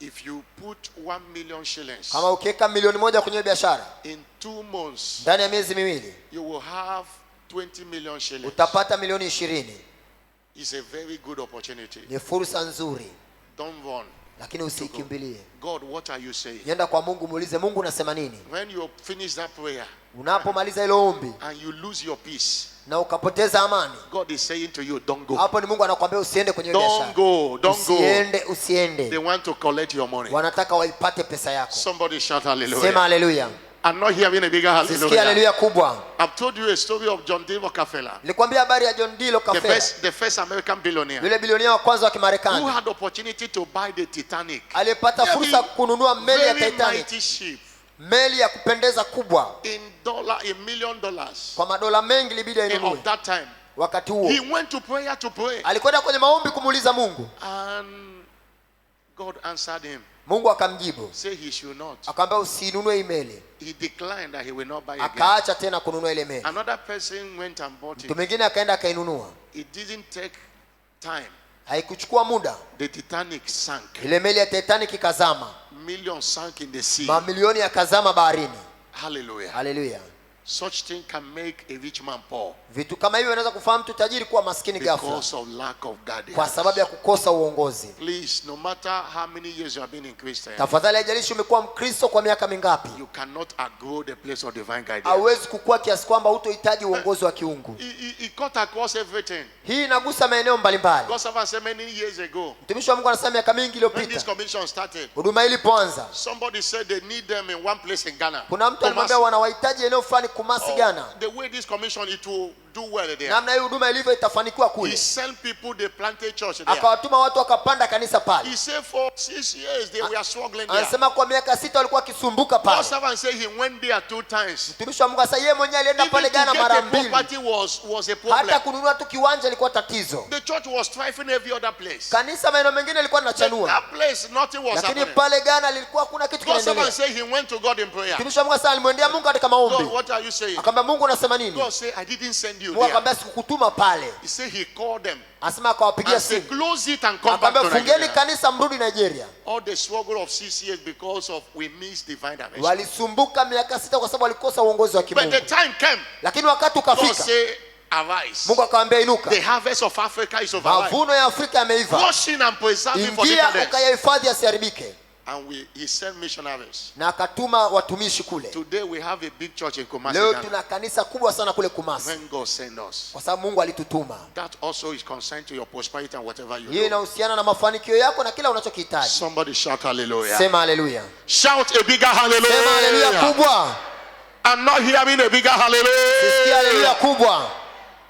If you put 1 million shillings Kama ukiweka milioni 1 kwenye biashara, in 2 months, ndani ya miezi miwili you will have 20 million shillings. utapata milioni 20. It's a very good opportunity. Ni fursa nzuri, Don't run. lakini usikimbilie. God, what are you saying? Nenda kwa Mungu, muulize Mungu unasema nini. When you finish that prayer Unapomaliza hilo ombi and you lose your peace, na ukapoteza amani, God is saying to you, don't go. hapo ni Mungu anakuambia usiende kwenye biashara. Don't go. Don't go. Usiende. They want to collect your money. Wanataka waipate pesa yako. Somebody shout hallelujah. Sema haleluya. I'm not hearing a bigger Sikia hallelujah. haleluya kubwa. I've told you a story of John D. Rockefeller, Nilikwambia habari ya John D. Rockefeller, the first American billionaire, yule bilionea wa kwanza wa who Kimarekani had opportunity to buy the Titanic. alipata fursa kununua meli ya Very Titanic, mighty ship. meli ya kupendeza kubwa, In $1 million. kwa madola mengi libidi ainunue. Of that time, Wakati huo he went to prayer to pray, alikwenda kwenye maombi kumuuliza Mungu, and God answered him. Mungu akamjibu Say he should not. akamwambia usinunue hii meli. He declined that he will not buy again. Akaacha tena kununua ile meli. Another person went and bought Mtu it. mwingine akaenda akainunua. It didn't take time. Haikuchukua muda, The Titanic sank. ile meli ya Titanic ikazama, Millions sank in the sea. mamilioni yakazama baharini. Hallelujah. Haleluya. Such thing can make a rich man poor Vitu kama hivyo vinaweza kufanya mtu tajiri kuwa maskini ghafla because of lack of kwa guidance. sababu ya kukosa uongozi. Please, no matter how many years you have been in Christian, Tafadhali, haijalishi umekuwa Mkristo kwa miaka mingapi, you cannot outgrow the place of divine guidance. hauwezi kukua kiasi kwamba hutohitaji uongozi wa kiungu. He cut across everything. Hii inagusa maeneo mbalimbali. God servant said many years ago, Mtumishi wa Mungu anasema miaka mingi when this iliyopita commission started, huduma ilipoanza, somebody said they need them in one place in Ghana. kuna mtu alimwambia wanawahitaji eneo fulani Kumasi, Ghana. The way this commission, it will do well there. Namna hii huduma ilivyo itafanikiwa He kule. sent people, they planted church there. Akawatuma watu wakapanda kanisa pale. He said for 6 years they were struggling there. Anasema kwa miaka 6 walikuwa wakisumbuka God pale. servant said he went there 2 times. Mtumishi wa Mungu sasa yeye mwenyewe alienda Even pale to Ghana get mara a 2. property was a Hata problem. kununua tu kiwanja ilikuwa tatizo. The church was thriving every other place. Kanisa maeneo mengine ilikuwa But linachanua. that place, nothing was Lakini happening. pale Ghana lilikuwa kuna kitu God servant kinaendelea. said he went to God in prayer. Mtumishi wa Mungu sasa alimwendea Mungu katika maombi. God, what are you saying? Akamwambia Mungu unasema nini? God said, I didn't send you Mungu there. akamwambia sikukutuma pale. He said he called them Anasema akawapigia and said, simu. close it and come back Akamwambia to fungeni Nigeria. kanisa mrudi Nigeria. All the struggle of 6 years because of we missed divine direction. Walisumbuka miaka 6 kwa sababu walikosa uongozi wa But kimungu. the time came. Lakini wakati God ukafika, said, arise. Mungu akamwambia inuka. The harvest of Africa is over. Mavuno ya Afrika yameiva. Washing and preserving for Ingia decadence. ukayahifadhi asiharibike. And he sent missionaries. Na akatuma watumishi kule. Today we have a big church in Kumasi, Leo Ghana. tuna kanisa kubwa sana kule Kumasi. When God sent us. Kwa sababu Mungu alitutuma. That also is concerned to your prosperity and whatever you Hiyo do. inahusiana na mafanikio yako na kila unachokihitaji. Somebody shout hallelujah. Sema haleluya. Shout a bigger Sema haleluya hallelujah. kubwa. I'm not hearing a bigger Sikia haleluya hallelujah. kubwa.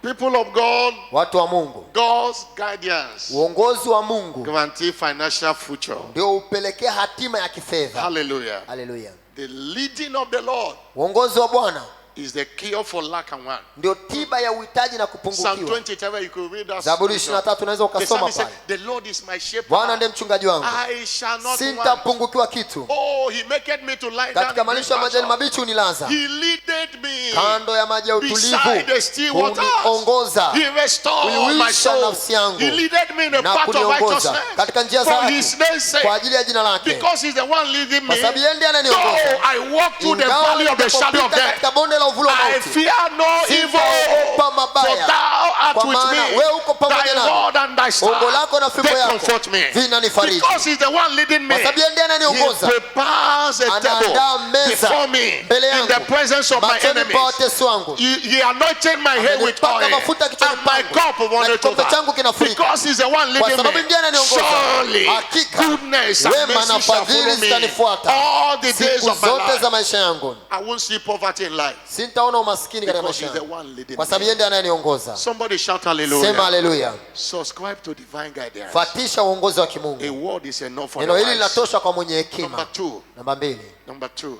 People of God, Watu wa Mungu, God's guidance uongozi wa Mungu guarantee financial future. ndio upelekea hatima ya kifedha. Hallelujah. Haleluya. The leading of the Lord Uongozi wa Bwana is the cure for lack and want. ndio tiba ya uhitaji na Psalm kupungukiwa. 20, you could read that. Zaburi scripture. 23 unaweza The ukasoma psalmist said, pale. the Lord is my shepherd. Bwana ndiye mchungaji wangu, I shall not want. sintapungukiwa kitu. Oh, he maketh me to lie down Katika in malisho ya green majani pastures. mabichi unilaza, He leadeth me kando ya maji ya beside utulivu the still waters. huniongoza, He restored my huiwisha soul. nafsi yangu He leadeth me in the na path of kuniongoza righteousness katika njia za for haki his name's sake. kwa ajili ya jina lake. Because he's the one leading me. Kwa sababu yeye ndiye Though ananiongoza. I walk through the Ingawa valley of the shadow of nitapopita death, katika bonde la uvuli wa I mauti, fear no evil. sitaogopa For mabaya, thou art kwa with maana me. wewe uko pamoja Thy nami. rod and thy Gongo lako na staff, fimbo they yako comfort me. vinanifariji. Because he's the one leading me. Kwa sababu yeye ndiye He ananiongoza. prepares a Anaandaa table meza before me mbele in yangu the presence of my machoni enemies. pa watesi wangu. He anointed my head with Amenipaka oil, mafuta kichwani and my pangu, cup na runneth kikombe changu over. kinafurika. Because he's the one Kwa leading sababu me. ndiye ananiongoza. Surely Hakika goodness and wema na mercy shall fadhili follow me zitanifuata all the days siku of my zote za life. maisha yangu. I won't see poverty in life Sintaona umaskini katika because maisha he's the yangu, one leading kwa sababu me. yeye ndiye anayeniongoza. Somebody shout Sema hallelujah. haleluya. Subscribe to divine guidance. Fatisha uongozi wa A kimungu. word is enough for Neno the hili wise. linatosha kwa mwenye Number hekima. 2.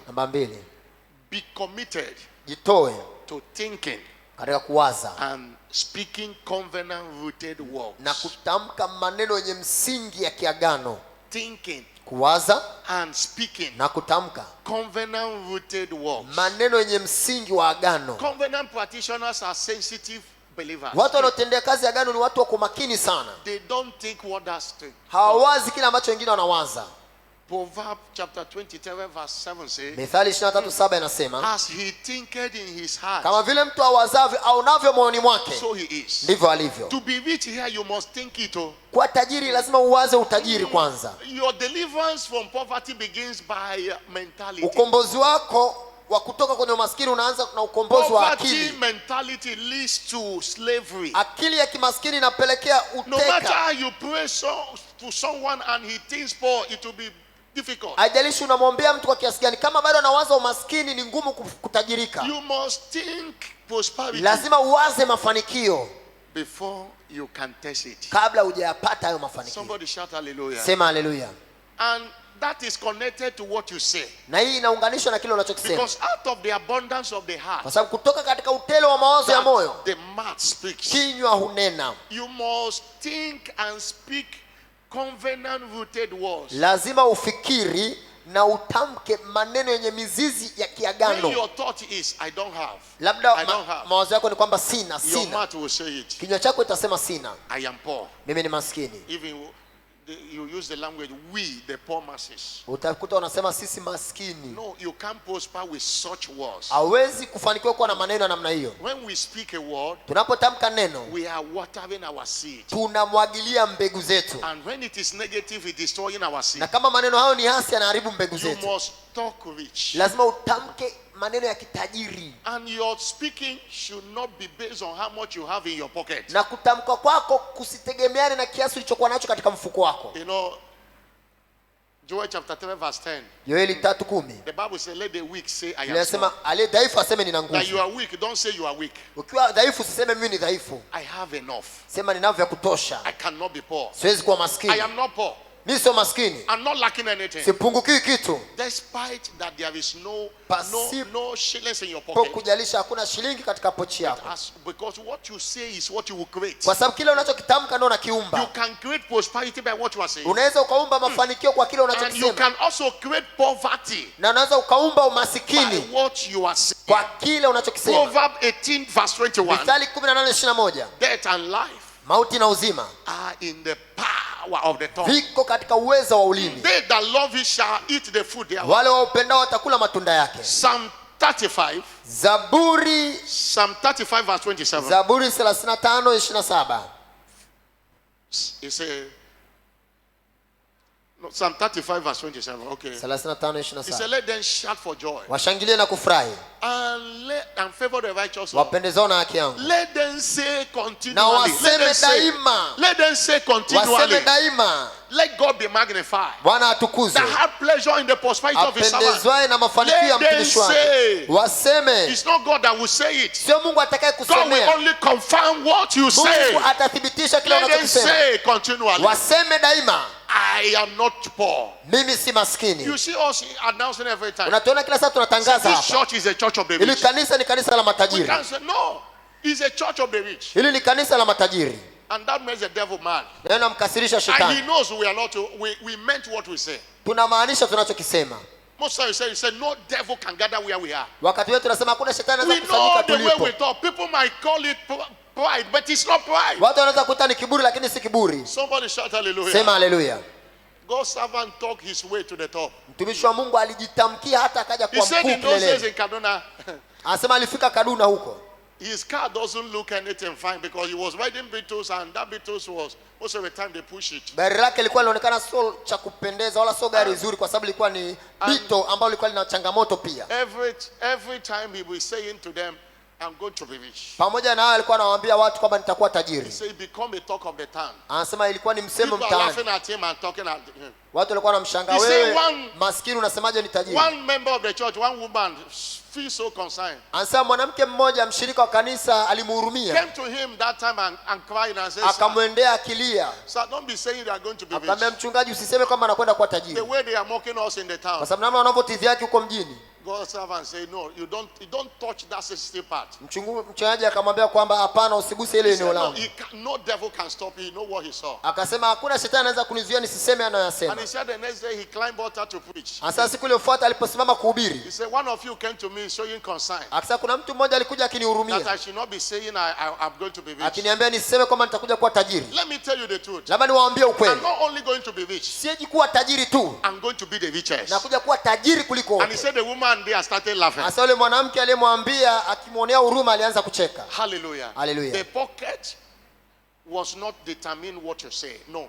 Namba mbili, Be committed jitoe to thinking katika kuwaza and speaking covenant rooted na words. kutamka maneno yenye msingi ya kiagano. Thinking kuwaza and speaking na kutamka covenant rooted words. maneno yenye msingi wa agano. Covenant practitioners are sensitive believers. Watu wanaotendea kazi agano ni watu wako makini sana. They don't think what that's true. Hawawazi kile ambacho wengine wanawaza. Proverbs chapter 23 verse 7 says, Mithali 23:7 inasema, as he thinketh in his heart, kama vile mtu awazavyo au navyo moyoni mwake, so he is. ndivyo alivyo. To be rich here, you must think it. Kwa tajiri lazima uwaze utajiri kwanza. Your deliverance from poverty begins by mentality. Ukombozi wako wa kutoka kwenye umaskini unaanza na ukombozi wa Poverty akili. mentality leads to slavery. Akili ya kimaskini inapelekea No matter uteka. how you pray to someone and he thinks poor, it will be difficult. Haijalishi unamwombea mtu kwa kiasi gani, kama bado anawaza umaskini ni ngumu kutajirika. You must think prosperity Lazima uwaze mafanikio before you can test it. kabla hujayapata hayo mafanikio. Somebody shout hallelujah. Sema haleluya. And that is connected to what you say. Na hii inaunganishwa na kile unachokisema. Because out of the abundance of the heart, Kwa sababu kutoka katika utele wa mawazo ya moyo, the mouth speaks. kinywa hunena. You must think and speak covenant rooted words. Lazima ufikiri na utamke maneno yenye mizizi ya When kiagano. your thought is, I don't have. Labda I don't have. mawazo yako ni kwamba sina, Your sina. mouth will say it. Kinywa chako itasema sina. I am poor. Mimi ni maskini. Even you use the language, we, the poor masses. Utakuta unasema sisi maskini. No, you can't prosper with such words. Hawezi kufanikiwa kuwa na maneno ya namna hiyo. When we speak a word, Tunapotamka neno, we are watering our seed. tunamwagilia mbegu zetu. And when it is negative, it is destroying our seed. Na kama maneno hayo ni hasi, yanaharibu mbegu You zetu. must talk rich. Lazima utamke maneno ya kitajiri. And your speaking should not be based on how much you have in your pocket. Na kutamka kwako kusitegemeane na kiasi ulichokuwa nacho katika mfuko wako. You know, Joel chapter 3 verse 10. Yoeli 3:10. The Bible says, let the weak say, I am strong. Inasema aliye dhaifu aseme nina That you nguvu. are weak, don't say you are weak. Ukiwa dhaifu usiseme mimi ni dhaifu. I have enough. Sema ninavyo vya kutosha. I cannot be poor. Siwezi kuwa I maskini. am not poor. Mimi sio maskini. I'm not lacking anything. Sipungukii kitu. Despite that there is no shillings in your Kwa pocket. kujalisha hakuna shilingi katika pochi yako. Because what you say is what you will create. Kwa sababu kile unachokitamka ndio You unakiumba. can create prosperity by what you are saying. Unaweza ukaumba mafanikio kwa kile And you unachokisema. can also create poverty Na unaweza ukaumba by umasikini what you are saying. kwa kile unachokisema. Proverbs 18 verse 21. Mithali 18:21. Death and life Mauti na uzima are in the power of the tongue. viko katika uwezo wa ulimi. They that love it shall eat the food thereof. Wale waupendao watakula matunda yake. Psalm 35 verse 27. Zaburi 35:27. It's a no, Psalm 35 verse 27. Okay. He 35:27. said, let them shout for joy Washangilie na kufurahi and favor the righteous. wapendezao na haki yangu. Let them say Na continually. waseme daima. Let them say continually. Waseme daima. Let God be magnified. Bwana atukuzwe. That have pleasure in the prosperity of his servant. Apendezwaye na mafanikio ya Let them mtumishi wake. say. Waseme. It's not God that will say it. Sio Mungu atakaye God will kusemea. only confirm what you say. Mungu atathibitisha kile Let them unachokisema. say continually. Waseme daima. I am not poor. Mimi si maskini. You see us announcing every time. Unatuona kila saa tunatangaza This hapa. church is a church of the Hili rich. kanisa ni kanisa la We matajiri. can't say no. It's a church of the rich. Hili ni kanisa la matajiri. And that makes the devil mad. Na inamkasirisha And he shetani. knows we are not. We meant what we say. Tunamaanisha tunachokisema. Most times you say no devil can gather where we are. Wakati wetu tunasema hakuna shetani We anaweza know kusanyika the way tulipo. we talk. People might call it pride, but it's not pride. Watu wanaweza kuita ni kiburi lakini si kiburi. Somebody shout hallelujah. Sema haleluya. God's servant talk his way to the top. Mtumishi wa Mungu alijitamkia hata akaja He kwa said mkuu in those days kileleni. in Kaduna, Anasema alifika Kaduna huko. his car doesn't look anything fine because he was riding Beatles and that Beatles was most of the time they push it. Gari lake lilikuwa linaonekana sio cha kupendeza wala sio gari zuri kwa sababu lilikuwa ni bito ambalo lilikuwa lina changamoto pia. Every time he was saying to them, I'm going to be rich. Pamoja na hayo alikuwa anawaambia watu kwamba nitakuwa He tajiri. said he become a talk of the town. Anasema ilikuwa ni msemo People are mtaani. laughing at him and talking at him. Watu walikuwa wanamshangaa, He said wewe maskini unasemaje ni tajiri? One member of the church, one woman, feels so concerned. Anasema mwanamke mmoja mshirika wa kanisa alimhurumia. Came to him that time and cried and said, Akamwendea akilia. sir, don't be saying you are going to be Akamwambia rich. mchungaji usiseme kwamba anakwenda kuwa The tajiri. way they are mocking us in the town. Kwa sababu namna wanavyotidhi yake huko mjini. God's servant say, no, you don't touch that sensitive part. Mchungaji akamwambia kwamba hapana, usiguse ile He said, eneo no, langu. no devil can stop you. You know what he saw. Akasema hakuna shetani anaweza kunizuia nisiseme And anayosema. he said the next day he climbed altar to preach. Sasa siku iliyofuata aliposimama kuhubiri, He said, one of you came to me showing concern akasema kuna mtu mmoja alikuja that I akinihurumia, should not be saying I'm going to be rich. akiniambia nisiseme kwamba nitakuja kuwa tajiri. Let me tell you the truth. Labda niwaambie I'm ukweli, not only going to be rich, sieji kuwa tajiri tu, I'm going to be the richest. nakuja kuwa tajiri kuliko And he wote. said the woman there started laughing. Sasa yule mwanamke aliyemwambia akimwonea huruma alianza kucheka. Hallelujah. Hallelujah. The pocket was not determine what you say. No.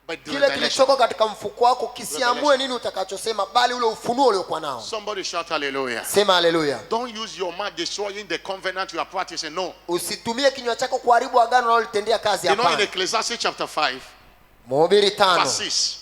But the Kile revelation. kilichoko katika mfuko wako kisiamue nini utakachosema, bali ule ufunuo uliokuwa nao. Somebody shout hallelujah. Sema haleluya. Don't use your mouth destroying the covenant you are practicing. No. Usitumie kinywa chako kuharibu agano unalotendea kazi. You know in Hapana. Ecclesiastes chapter 5, Mhubiri 5. verse 6.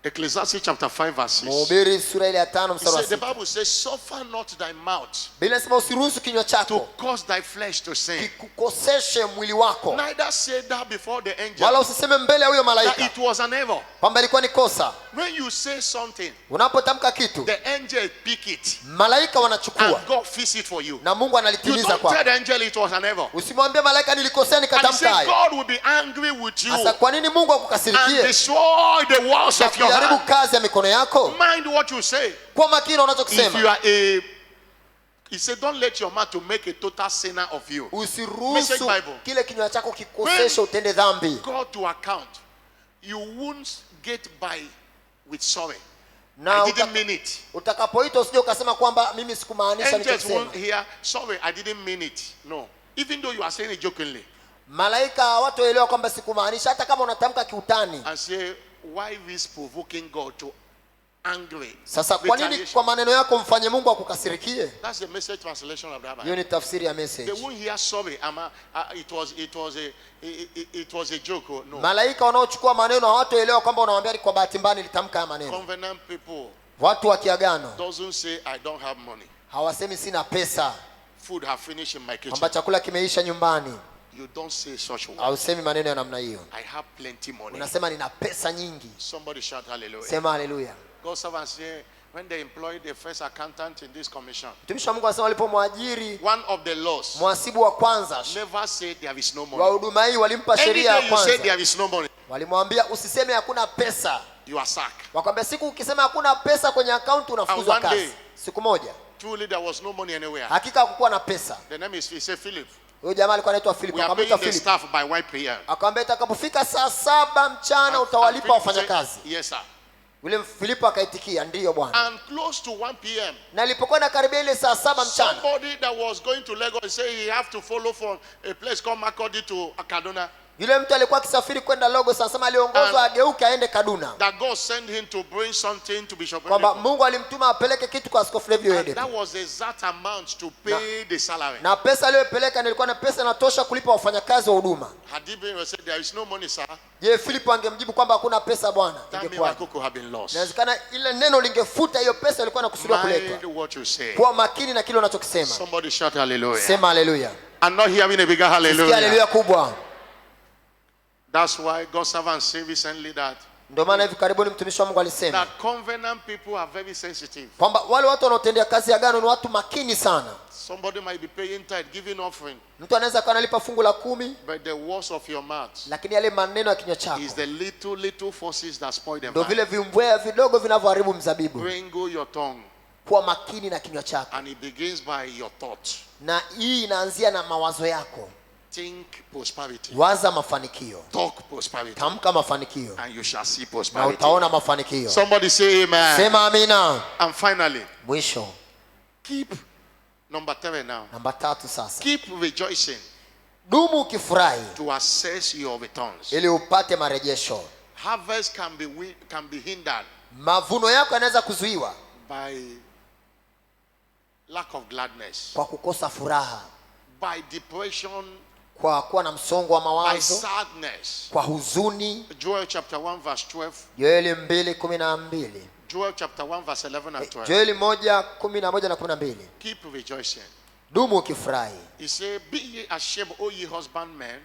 Ecclesiastes chapter 5 verse 6. Mhubiri sura ile ya 5 He mstari wa said, the 6. Bible says, suffer not thy mouth Biblia inasema usiruhusu kinywa to chako cause thy flesh to sin. kikukoseshe mwili wako, Neither say that before the angel wala usiseme mbele ya huyo that malaika it was an evil. kwamba ilikuwa ni kosa. When you say something, Unapotamka kitu, the angel pick it malaika wanachukua and God fix it for you. na Mungu You analitimiza don't kwako. tell the angel it was an evil. Usimwambie malaika nilikosea And he nikatamka said hayo. God will be angry with you Sasa kwa nini Mungu and akukasirikie destroy the works na of your kujaribu hand. kazi ya mikono yako? Mind what you say. Kwa makini If you unachokisema. are a, he said, don't let your mouth to make a total sinner of you. Usiruhusu Message Bible. kile kinywa chako kikoseshe utende dhambi. God to account. You won't get by with sorry. Na I didn't mean it. utakapoitwa usije ukasema kwamba mimi sikumaanisha Angels nilichosema. won't hear, sorry, I didn't mean it. No. Even though you are saying it jokingly. Malaika hawataelewa kwamba sikumaanisha, hata kama unatamka kiutani. And say, why this provoking God to angry? Sasa kwa nini Retaliation. kwa maneno yako mfanye Mungu akukasirikie? That's the message translation of that Hiyo Bible. ni tafsiri ya They message. won't hear sorry. It was a joke. Oh, no. Malaika wanaochukua maneno hawataelewa kwamba unamwambia kwa bahati mbaya nilitamka haya maneno. Covenant people Watu wa kiagano doesn't say I don't have money. hawasemi sina pesa, Food have finished in my kitchen. kwamba chakula kimeisha nyumbani. You don't say such word. Hausemi maneno ya namna hiyo. I have plenty money. Unasema nina pesa nyingi. Somebody shout hallelujah. Sema haleluya. God servant say when they employed the first accountant in this commission, Mtumishi wa Mungu anasema walipomwajiri one of the laws mhasibu wa kwanza never say there is no wa money. huduma hii walimpa Any sheria ya day you say kwanza. there is no money, Walimwambia usiseme hakuna pesa. you are sacked. Wakwambia siku ukisema hakuna pesa kwenye akaunti unafukuzwa And one day- kazi. Siku moja Truly there was no money anywhere. hakika hakukuwa na pesa. The name is, he said, Philip. Huyo jamaa alikuwa anaitwa Philip, We are akamwita paying the Philip. staff by 1 p.m. Akamwambia itakapofika saa 7 mchana And utawalipa Philip said, wafanyakazi. yes, sir. Yule Filipo akaitikia ndiyo Bwana. And close to 1 p.m., Na ilipokuwa inakaribia ile saa 7 mchana, somebody that was going to Lagos say he have to follow from a place called Makurdi to Kaduna. yule mtu alikuwa akisafiri kwenda Lagos, anasema aliongozwa ageuke aende Kaduna, That God sent him to bring something to Bishop kwamba Oyedepo. Mungu alimtuma apeleke kitu kwa Askofu Levi And Oyedepo. that was the exact amount to pay the salary. Na pesa aliyopeleka nilikuwa na pesa inatosha kulipa wafanyakazi wa huduma. Had he been said there is no money, sir, Je, Filipo angemjibu kwamba hakuna pesa bwana? that Ingekuwa miracle could have been lost. inawezekana ile neno lingefuta hiyo pesa ilikuwa inakusudiwa kuletwa. Mind what you say. Kuwa makini na kile unachokisema. Somebody shout hallelujah. Sema haleluya. I'm not hearing a bigger Sikia hallelujah. haleluya kubwa. That's why God's servant said recently that Ndio maana hivi karibuni mtumishi wa Mungu alisema that covenant people are very sensitive. kwamba wale watu wanaotendea kazi ya agano ni watu makini sana. Somebody might be paying tithe, giving offering, Mtu anaweza kuwa analipa fungu la 10, but the words of your mouth lakini yale maneno ya kinywa chako is the little forces that spoil them. ndio vile vimbwea vidogo vinavyoharibu mzabibu. Wrinkle your tongue, Kuwa makini na kinywa chako, and it begins by your thought. na hii inaanzia na mawazo yako. Think prosperity, Waza mafanikio, talk prosperity, tamka mafanikio, and you shall see na prosperity. utaona mafanikio. Somebody say amen. Sema amina. And finally, Mwisho, keep number 3 now. namba 3 sasa, Keep rejoicing dumu ukifurahi to assess your returns. ili upate marejesho. Harvest can be hindered Mavuno yako yanaweza kuzuiwa by lack of gladness, kwa kukosa furaha, by depression, kwa kuwa na msongo wa by mawazo, sadness. kwa huzuni. Joel chapter 1 verse 12. Yoeli 2:12, Joel chapter 1 verse 11 and 12. Joeli 1:11 na 12. Keep rejoicing. Dumu ukifurahi. He said, be ye ashamed, O ye husbandmen.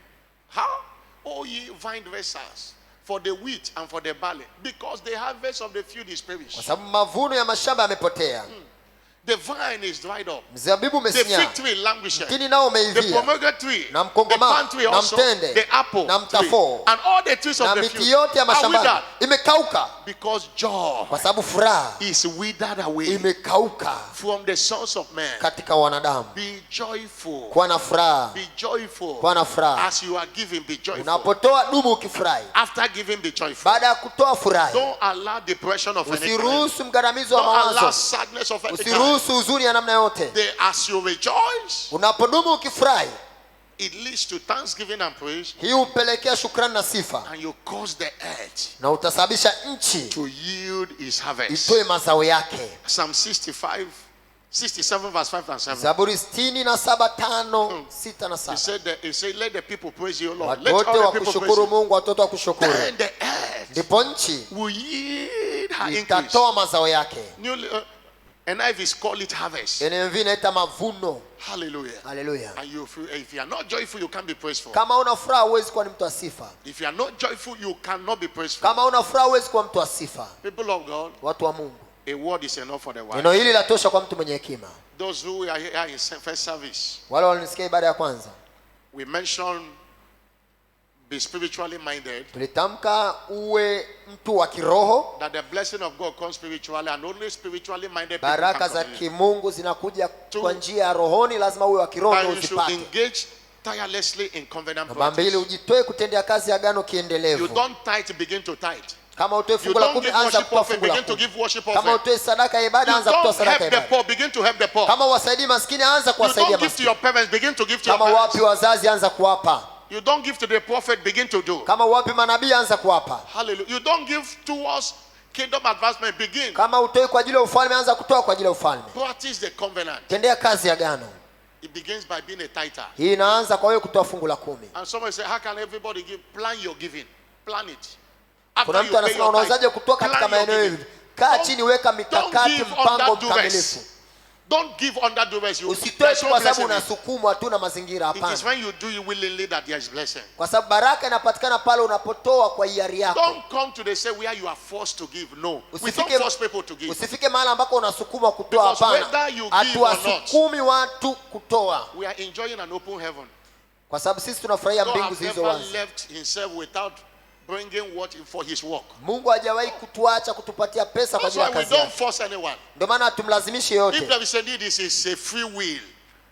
How? O ye vine dressers, for the wheat and for the barley, because the harvest of the field is Kwa perished. sababu mavuno ya mashamba yamepotea. The vine is dried up. Mzabibu The umesinyaa, fig tree languished. mtini nao The umeivia, pomegranate tree, na the mkongoma, palm tree na also, mtende, the apple na tree, mtafoo, and all the trees na of the miti field yote ya are mashambani withered, imekauka, because joy kwa sababu furaha is withered away imekauka from the sons of men. katika wanadamu. Be joyful. Kuwa na furaha, Be joyful. kuwa na furaha. As you are giving, be joyful. Unapotoa dumu ukifurahi, After giving, be joyful. baada ya kutoa furahi. Don't allow depression of any kind. Usiruhusu mgandamizo wa Don't allow mawazo, sadness of any kind. usiruhusu huzuni ya namna yote. As you rejoice, Unapodumu ukifurahi, it leads to thanksgiving and praise, hii hupelekea shukrani na sifa, and you cause the earth na utasababisha nchi to yield its harvest. itoe mazao yake. Psalm 67 verse 5 and 7. Zaburi 67:5, 6 na He 7. said, let the people praise you, Lord. Watu Let wote all the wa people praise kushukuru you. Mungu, watoto wa kushukuru. Then the earth Ndipo nchi will yield her increase. itatoa mazao yake. NIV is call it harvest. NIV inaita mavuno. Hallelujah. Haleluya. And if you are not joyful, you can't be praiseful. Kama una furaha huwezi kuwa ni mtu wa sifa. If you are not joyful, you cannot be praiseful. Kama una furaha huwezi kuwa mtu wa sifa. People of God, Watu wa Mungu, a word is enough for the wise. neno hili latosha kwa mtu mwenye hekima. Those who are here in first service, Wale walinisikia ibada ya kwanza, we mentioned be spiritually minded. tulitamka uwe mtu wa kiroho. That the blessing of God comes spiritually, and only spiritually minded people Baraka can za come in. kimungu zinakuja kwa njia ya rohoni, lazima uwe wa kiroho ndio And you should uzipate. engage tirelessly in covenant Namba 2, practice. ujitoe kutendea kazi agano You kiendelevu. don't tithe, begin to tithe. Kama utoe You fungu la don't 10, give anza worship kutoa offering, fungu la begin to 10. give worship Kama offering. utoe sadaka ya ibada, You anza kutoa don't sadaka ya help the ibada. poor, begin to help the poor. Kama wasaidii maskini, anza You kuwasaidia don't give to maskini. your parents, begin to give to your Kama wapi parents. wazazi, anza kuwapa. You don't give to the prophet, begin to do. Kama wapi manabii, anza kuwapa. Hallelujah. You don't give towards kingdom advancement, begin. Kama utoi kwa ajili ya ufalme, anza kutoa kwa ajili ya ufalme. Practice the covenant. Tendea kazi ya agano. It begins by being a tither. Hii inaanza kwa wewe kutoa fungu la 10. And somebody say, how can everybody give? Plan your giving. Plan it. Kuna mtu anasema unawezaje kutoa katika maeneo hivi? Kaa chini, weka mikakati, mpango mkamilifu. Don't give under duress. Usitoe tu kwa sababu unasukumwa tu na mazingira, It is hapana. when you do it willingly that there is blessing. Kwa sababu baraka inapatikana pale unapotoa kwa hiari yako. Don't come to the say where you are forced to give. No. We don't force people to give. Usifike mahali ambako unasukumwa kutoa, Because hapana. whether you give or not, Hatuwasukumi watu kutoa, we are enjoying an open heaven. kwa sababu sisi tunafurahia God mbingu has zilizo never wazi. left himself without bringing what for his work. Mungu hajawahi kutuacha kutupatia pesa kwa That's ajili ya why we kazi don't yake. force anyone. Ndio maana hatumlazimishi If yote. there is a need, this is a free will.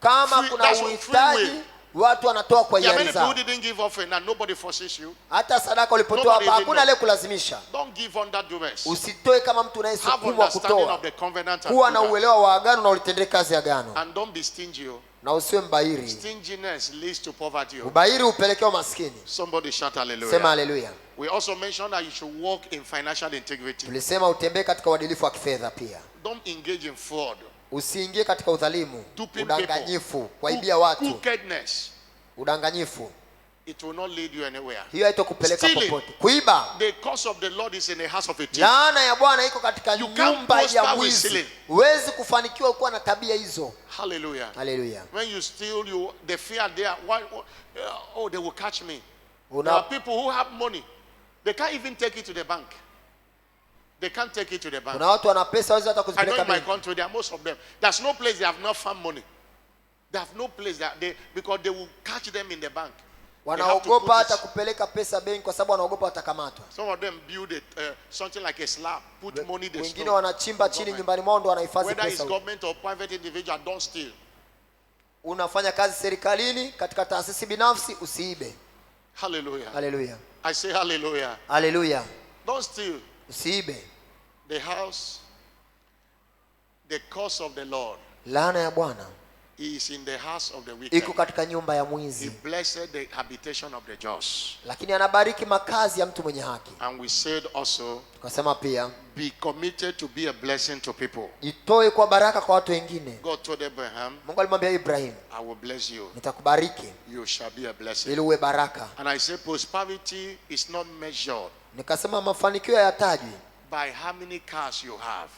Kama Free- kuna that's what free uhitaji, will. watu wanatoa kwa There are hiari many people zao. who didn't give offering and nobody forces you. Hata sadaka ulipotoa Nobody hapa, even hakuna know. aliyekulazimisha. Don't give under duress. Usitoe kama mtu Have unayesukumwa understanding kutoa. of the covenant and Kuwa na do that. uelewa wa agano na ulitendee kazi agano, And don't be stingy. na usiwe mbairi. Stinginess leads to poverty. Ubairi upelekea umaskini. Somebody shout Sema hallelujah. haleluya. We also mentioned that you should walk in financial integrity. Tulisema utembee katika uadilifu wa kifedha pia. Don't engage in fraud, Usiingie katika udhalimu, duping udanganyifu, people, kuwaibia watu, crookedness. udanganyifu. It will not lead you anywhere. Hiyo haitokupeleka Stealing. popote. Kuiba, The curse of the Lord is in the house of a thief. laana ya Bwana iko katika You can't nyumba prosper ya with mwizi. stealing. Huwezi kufanikiwa kuwa na tabia hizo. Hallelujah. Haleluya. When you steal, the fear there. Oh, they will catch me. There Una, are people who have money. They can't even take it to the bank. They can't take it to the bank. kuna watu wana pesa hawezi hata I know kuzipeleka in my benki. country, there are most of them. There's no place they have not found money. They have no place that because they will catch them in the bank. They have to Wanaogopa put hata it- kupeleka pesa benki kwa sababu wanaogopa watakamatwa. Some of them build it, something like a slab, put money they Wengine store. wanachimba chini Government. nyumbani mwao ndo wanahifadhi Whether it's pesa. government or private individual, don't steal. Unafanya kazi serikalini, katika taasisi binafsi, usiibe. Hallelujah. Haleluya. I say hallelujah. Haleluya. Don't steal. Usiibe. The house, the curse of the Lord Laana ya Bwana is in the house of the wicked. iko katika nyumba ya He mwizi, blessed the habitation of the just. lakini anabariki makazi ya mtu mwenye haki. And we said also, Tukasema pia be committed to be a blessing to people. jitoe kwa baraka kwa watu wengine. God told Abraham, Mungu alimwambia Ibrahim, I will bless you. nitakubariki You shall be a blessing. ili uwe baraka. And I say prosperity is not measured Nikasema mafanikio hayatajwi, by how many cars you have,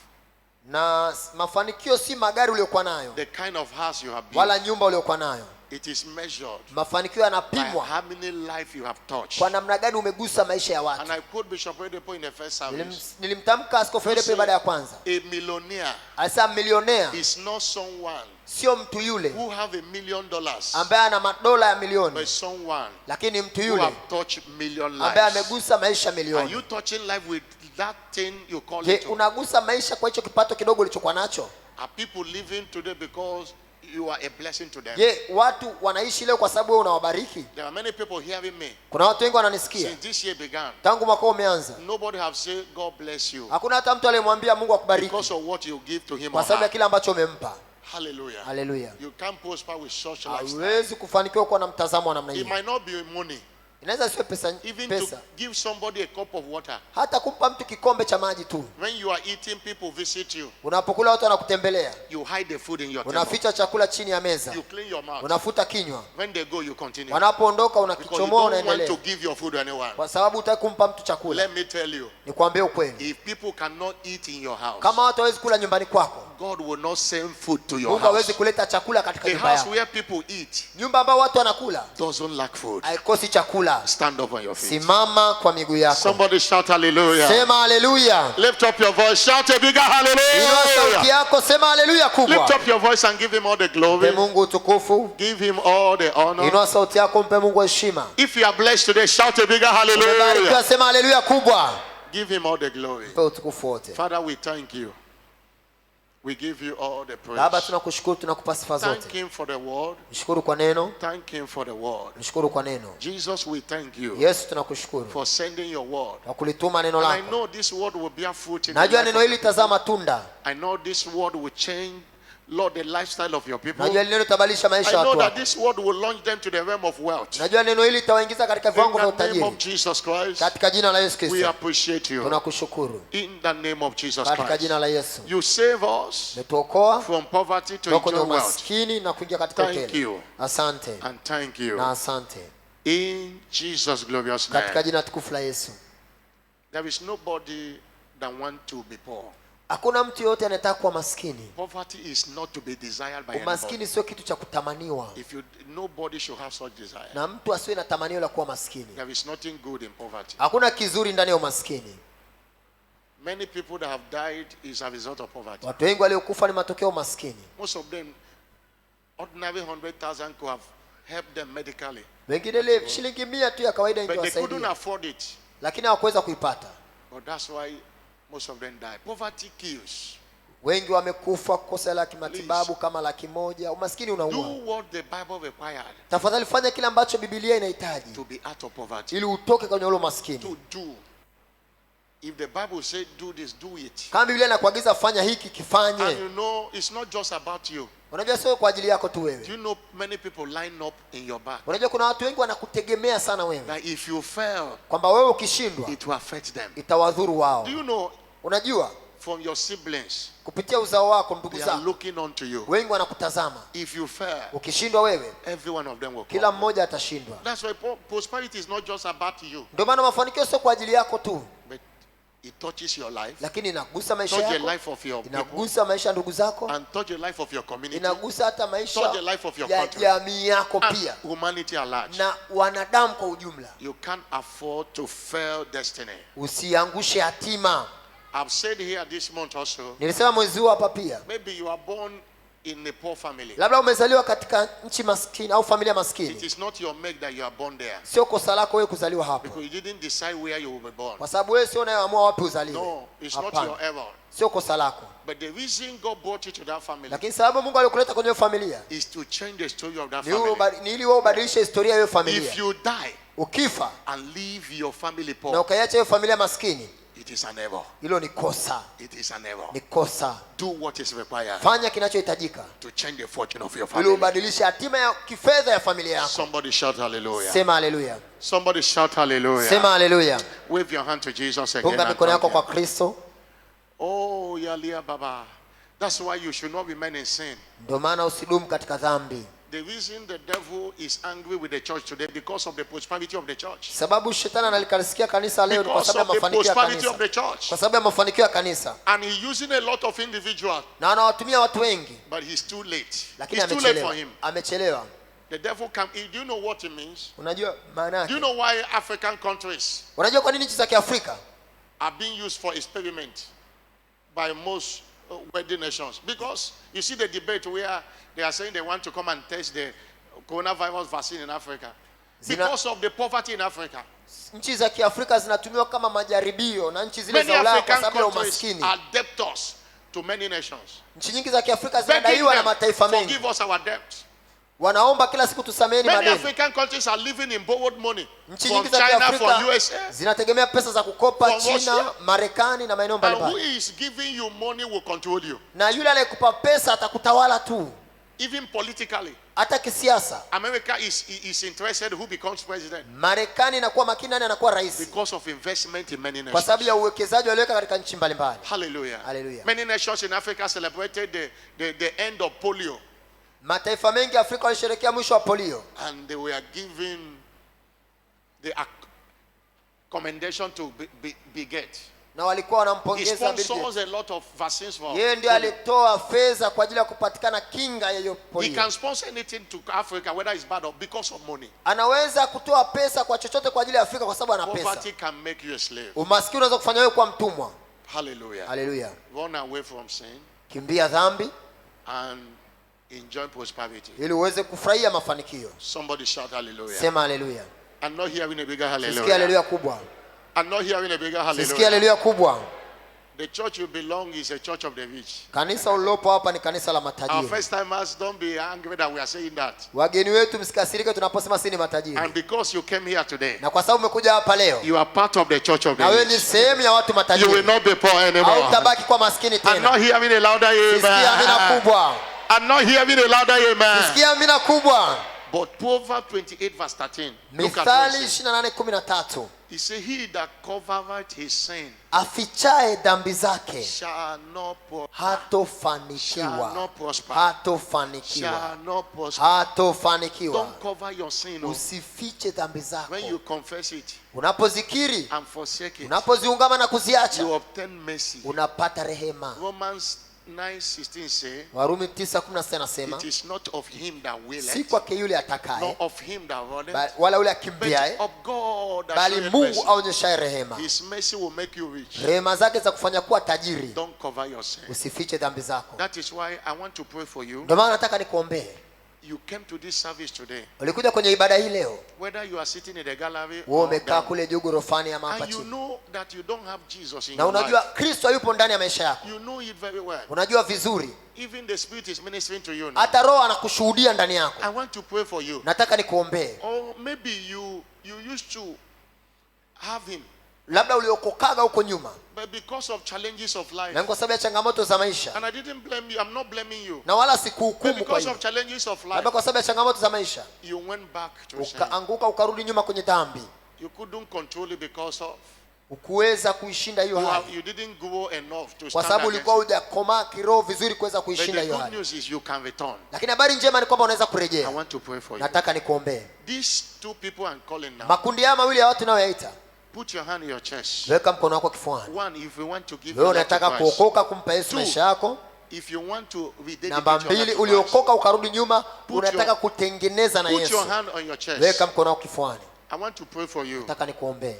na mafanikio si magari uliokuwa nayo the kind of house you have built, wala nyumba uliokuwa nayo, It is measured mafanikio by yanapimwa how many lives you have touched. kwa namna gani umegusa maisha ya watu. And I quote Bishop Oyedepo in the first service. Nilimtamka Askofu Oyedepo baada ya kwanza. A millionaire Alisema millionaire is not someone sio mtu yule who have $1 million, ambaye ana madola ya but milioni, someone lakini mtu who yule have touched million ambaye lives. amegusa maisha Are milioni. you touching life with that thing you call Je, it? unagusa maisha kwa hicho kipato kidogo ulichokuwa nacho? Are people living today because you are a blessing to them? Je, watu wanaishi leo kwa sababu wewe unawabariki? There are many people hearing me. Kuna watu wengi wananisikia. Since this year began, Tangu mwaka huu umeanza, nobody have said God bless you hakuna hata mtu aliyemwambia Mungu akubariki because of what you give to him or kwa sababu ya her. kile ambacho umempa. Hallelujah. Haleluya. You can't prosper with such a lifestyle. Hauwezi kufanikiwa kwa na mtazamo wa namna It hiyo. might not be money. Inaweza siwe pesa, Even pesa. to give somebody a cup of water. Hata kumpa mtu kikombe cha maji tu. When you are eating, people visit you. Unapokula watu wanakutembelea. You hide the food in your table. Unaficha chakula chini ya meza. You clean your mouth. Unafuta kinywa. When they go, you continue. Wanapoondoka Because you unakichomoa, don't want unaendelea. to give your food to anyone. Kwa sababu hutaki kumpa mtu chakula. Let me tell you, Nikwambie ukweli. if people cannot eat in your house, Kama watu hawezi kula nyumbani kwako, God will not send food to your Mungu hawezi house. kuleta chakula katika The nyumba house yako. where people eat Nyumba ambayo watu wanakula doesn't lack food. haikosi chakula. Stand up on your feet. Simama kwa miguu yako. Somebody shout hallelujah. Sema haleluya. Lift up your voice. Shout a bigger Inua sauti hallelujah. yako, sema haleluya Lift kubwa. up your voice and give him all the Mpe glory. Mungu utukufu. Give him all the honor. Inua sauti yako, mpe Mungu heshima. If you are blessed today, shout a bigger Umebarikiwa, hallelujah. sema haleluya kubwa. Give him all the glory. Mpe utukufu wote. Father, we thank you. We give you all the Baba, praise. tunakushukuru, tunakupa sifa Thank zote. him for the word. Mshukuru kwa neno, Thank him for the word. mshukuru kwa neno. Jesus, we thank you Yesu, tunakushukuru for sending your word. kwa kulituma neno And I lako. know this word will bear fruit in the Najua life neno of hili people. tazaa matunda. I know this word will change, Lord, the lifestyle of your people. Najua neno litabadilisha I maisha ya know watu that wako. this word will launch them to the realm of wealth. Najua neno hili litawaingiza katika In viwango vya the name of utajiri. Jesus Christ, Katika jina la Yesu we Kristo. appreciate you. Tunakushukuru. In the name of Jesus Katika Christ, jina la Yesu. you save us Umetuokoa from poverty to kutoka kwenye enjoy wealth. umaskini na kuingia katika Thank hoteli. you. Asante And thank you. na asante. In Jesus' glorious Katika name. jina tukufu la Yesu. There is nobody that want to be poor. Hakuna mtu yote anayetaka kuwa maskini. Poverty is not to be desired by anybody. Umaskini sio kitu cha kutamaniwa. Nobody should have such desire. Na mtu asiwe na tamanio la kuwa maskini. There is nothing good in poverty. Hakuna kizuri ndani ya umaskini. Many people that have died is a result of poverty. Watu wengi waliokufa ni matokeo maskini. Most of them, ordinary 100,000 could have helped them medically, Wengine ile shilingi 100 tu ya kawaida but they couldn't ingewasaidia, afford it. lakini hawakuweza kuipata. But that's why most of them die. Poverty kills. Wengi wamekufa kukosa la kimatibabu kama 100,000. Umaskini unaua. Do what the Bible required Tafadhali fanya kile ambacho Biblia inahitaji to be out of poverty. ili utoke kwenye ule umaskini. To do. If the Bible said do this, do it. Kama Biblia inakuagiza fanya hiki, And kifanye. you know, it's not just about you. Unajua sio kwa ajili yako tu Do wewe. you know many people line up in your back? Unajua kuna watu wengi wanakutegemea sana wewe, That if you fail, kwamba wewe ukishindwa it will affect them. itawadhuru wao. Do you know, Unajua from your siblings, kupitia uzao wako, ndugu they are zako looking on to you. wengi wanakutazama. If you fail, Ukishindwa wewe, every one of them will kila come. mmoja atashindwa. That's why prosperity is not just about you, Ndio maana mafanikio sio kwa ajili yako tu, but it touches your life, lakini inagusa maisha touch the yako, life of your people, inagusa maisha ya ndugu zako, and touch the life of your community, inagusa hata maisha touch the life of your ya country, jamii yako and pia humanity at large. na wanadamu kwa ujumla. You can't afford to fail destiny. Usiangushe hatima. I've said here this month also, Nilisema mwezi huu hapa pia, maybe you are born in a poor family. labda umezaliwa katika nchi maskini au familia It maskini. is not your make that you are born there, Sio kosa lako wewe kuzaliwa hapo, because you didn't decide where you will be born. kwa sababu wewe sio unayeamua wapi uzaliwe. No, it's not Hapana. your error. Sio kosa lako, But the reason God brought you to that family lakini sababu Mungu alikuleta kwenye hiyo familia is to change the story of that ni family. ili wewe ubadilishe historia ya hiyo familia. If you die Ukifa and leave your family na poor, ukaiacha hiyo familia maskini, it is an error. hilo ni kosa, It is an error. ni kosa. Do what is required Fanya kinachohitajika to change the fortune of your ili family. ubadilishe hatima ya kifedha ya familia yako. Somebody shout hallelujah. Sema haleluya, Somebody shout hallelujah. sema haleluya. Wave your hand to Jesus again. Punga and mikono thank yako him. kwa Kristo. Oh, Yalia Baba. That's why you should not remain in sin. Ndio maana usidumu katika dhambi. The reason the devil is angry with the church today because of the prosperity of the church. Sababu shetani analikasikia kanisa leo ni kwa Because sababu of ya the mafanikio ya prosperity of kanisa, the church. kwa sababu ya mafanikio ya kanisa, And he's using a lot of individuals, na anawatumia watu wengi, but he's too late. lakini It's too late for amechelewa. him. Amechelewa. The devil come. Do you know what it means? Unajua maana Do you yake? know why African countries Unajua kwa nini nchi za Kiafrika are being used for experiment by most wealthy nations? Because you see the debate where they are saying they want to come and test the coronavirus vaccine in Africa because of the poverty in Africa. nchi za Kiafrika zinatumiwa kama majaribio na nchi zile Many za Ulaya kwa African sababu ya countries umaskini. are debtors to many nations. Nchi nyingi za Kiafrika Begging zinadaiwa na them, mataifa mengi. forgive us our debt. Wanaomba kila siku tusameheni Many madeni. African countries are living in borrowed money Nchi from nyingi za China, from Kiafrika USA. zinategemea pesa za kukopa From China, Russia. Marekani na maeneo And who mbalimbali. is giving you money will control you. Na yule anayekupa pesa atakutawala tu. Even politically. Hata kisiasa. America is interested who becomes president Marekani inakuwa makini nani anakuwa rais because of investment in many kwa nations. sababu ya uwekezaji walioweka katika nchi mbalimbali. Hallelujah. Hallelujah. Many nations in Africa celebrated the end of polio, Mataifa mengi Afrika walisherehekea mwisho wa polio and they were given the commendation to beget. na walikuwa He wanampongeza Bill sponsors Gates. a lot of vaccines for Yeye ndiye polio. alitoa fedha kwa ajili ya kupatikana kinga ya hiyo He polio. can sponsor anything to Africa, whether it's bad or because of money. Anaweza kutoa pesa kwa chochote kwa ajili ya Afrika kwa sababu ana pesa. Poverty can make you a slave. Umaskini unaweza kufanya wewe kuwa mtumwa. Hallelujah. Hallelujah. Run away from sin Kimbia dhambi and enjoy prosperity. ili uweze kufurahia mafanikio. Somebody shout hallelujah. Sema haleluya. I'm not hearing a bigger Sikia hallelujah. haleluya kubwa. I'm not hearing a bigger Sikia hallelujah. haleluya kubwa. The church you belong is a church of the rich. Kanisa ulilopo hapa ni kanisa la Our matajiri. first timers, don't be angry that we are saying that. Wageni wetu msikasirike tunaposema sisi ni matajiri. And because you came here today, Na kwa sababu umekuja hapa leo you are part of the church of the na wewe ni rich. sehemu ya watu You will matajiri. not be poor anymore. Hautabaki kwa maskini I'm tena. not hearing a louder Sikia amina amen. kubwa. I'm not hearing a louder amen. Sikia amina kubwa. But Proverbs 28 verse 13. Look at what Mithali it says. 28:13. He said, he that covereth his sin Afichaye dhambi zake shall not hatofanikiwa. prosper. Hatofanikiwa. Shall not prosper. Hatofanikiwa. Don't cover your sin. Oh. Usifiche dhambi When you zako. confess it Unapozikiri, and forsake it, unapoziungama na you kuziacha, obtain mercy. unapata rehema. Romans 9:16 say, Warumi 9:16 nasema, it is not of him that si willeth, kwake yule nor atakaye, of him that runneth, wala yule but akimbiaye, of God that bali showeth Mungu mercy. aonyeshaye rehema. His mercy will make you rich. Rehema zake za kufanya kuwa tajiri. Don't cover your sin. Usifiche dhambi zako. That is why I want to pray for you. Ndio maana nataka nikuombee. You came to this service today. Ulikuja kwenye ibada hii leo, Whether you are sitting in the gallery wewe or umekaa down, kule juu gorofani ama hapa and you chini, know that you don't have Jesus in na your unajua life. Kristo yupo ndani ya maisha yako, You know it very well. unajua vizuri, Even the Spirit is ministering to you now. hata Roho anakushuhudia ndani yako. I want to pray for you. Nataka nikuombee. Or maybe you used to have him, Labda uliokokaga huko nyuma, but because of challenges of life, na kwa sababu ya changamoto za maisha, and I didn't blame you. I'm not blaming you. na wala But sikuhukumu kwa because hiyo, of challenges of life, labda kwa sababu ya changamoto za maisha you went back to sin. ukaanguka, ukarudi nyuma kwenye dhambi, You couldn't control it because of ukuweza kuishinda hiyo hali, you didn't grow enough to kwa stand sababu against ulikuwa it. hujakomaa kiroho vizuri kuweza But kuishinda the hiyo good hali. news is you can return. Lakini habari njema ni kwamba unaweza I kurejea. want to pray for you. Nataka nikuombee. These two people I'm calling now, Makundi haya mawili ya watu nayoyaita, put your hand in your chest. weka mkono wako kifuani. One, if you want to give Wewe your life to unataka Christ. kuokoka, kumpa Yesu Two, maisha yako. if you want to rededicate Namba your life mbili, to Christ, uliokoka ukarudi nyuma, your- unataka kutengeneza na put Yesu, your hand on your chest. weka mkono wako kifuani. I want to pray for you. Nataka nikuombee.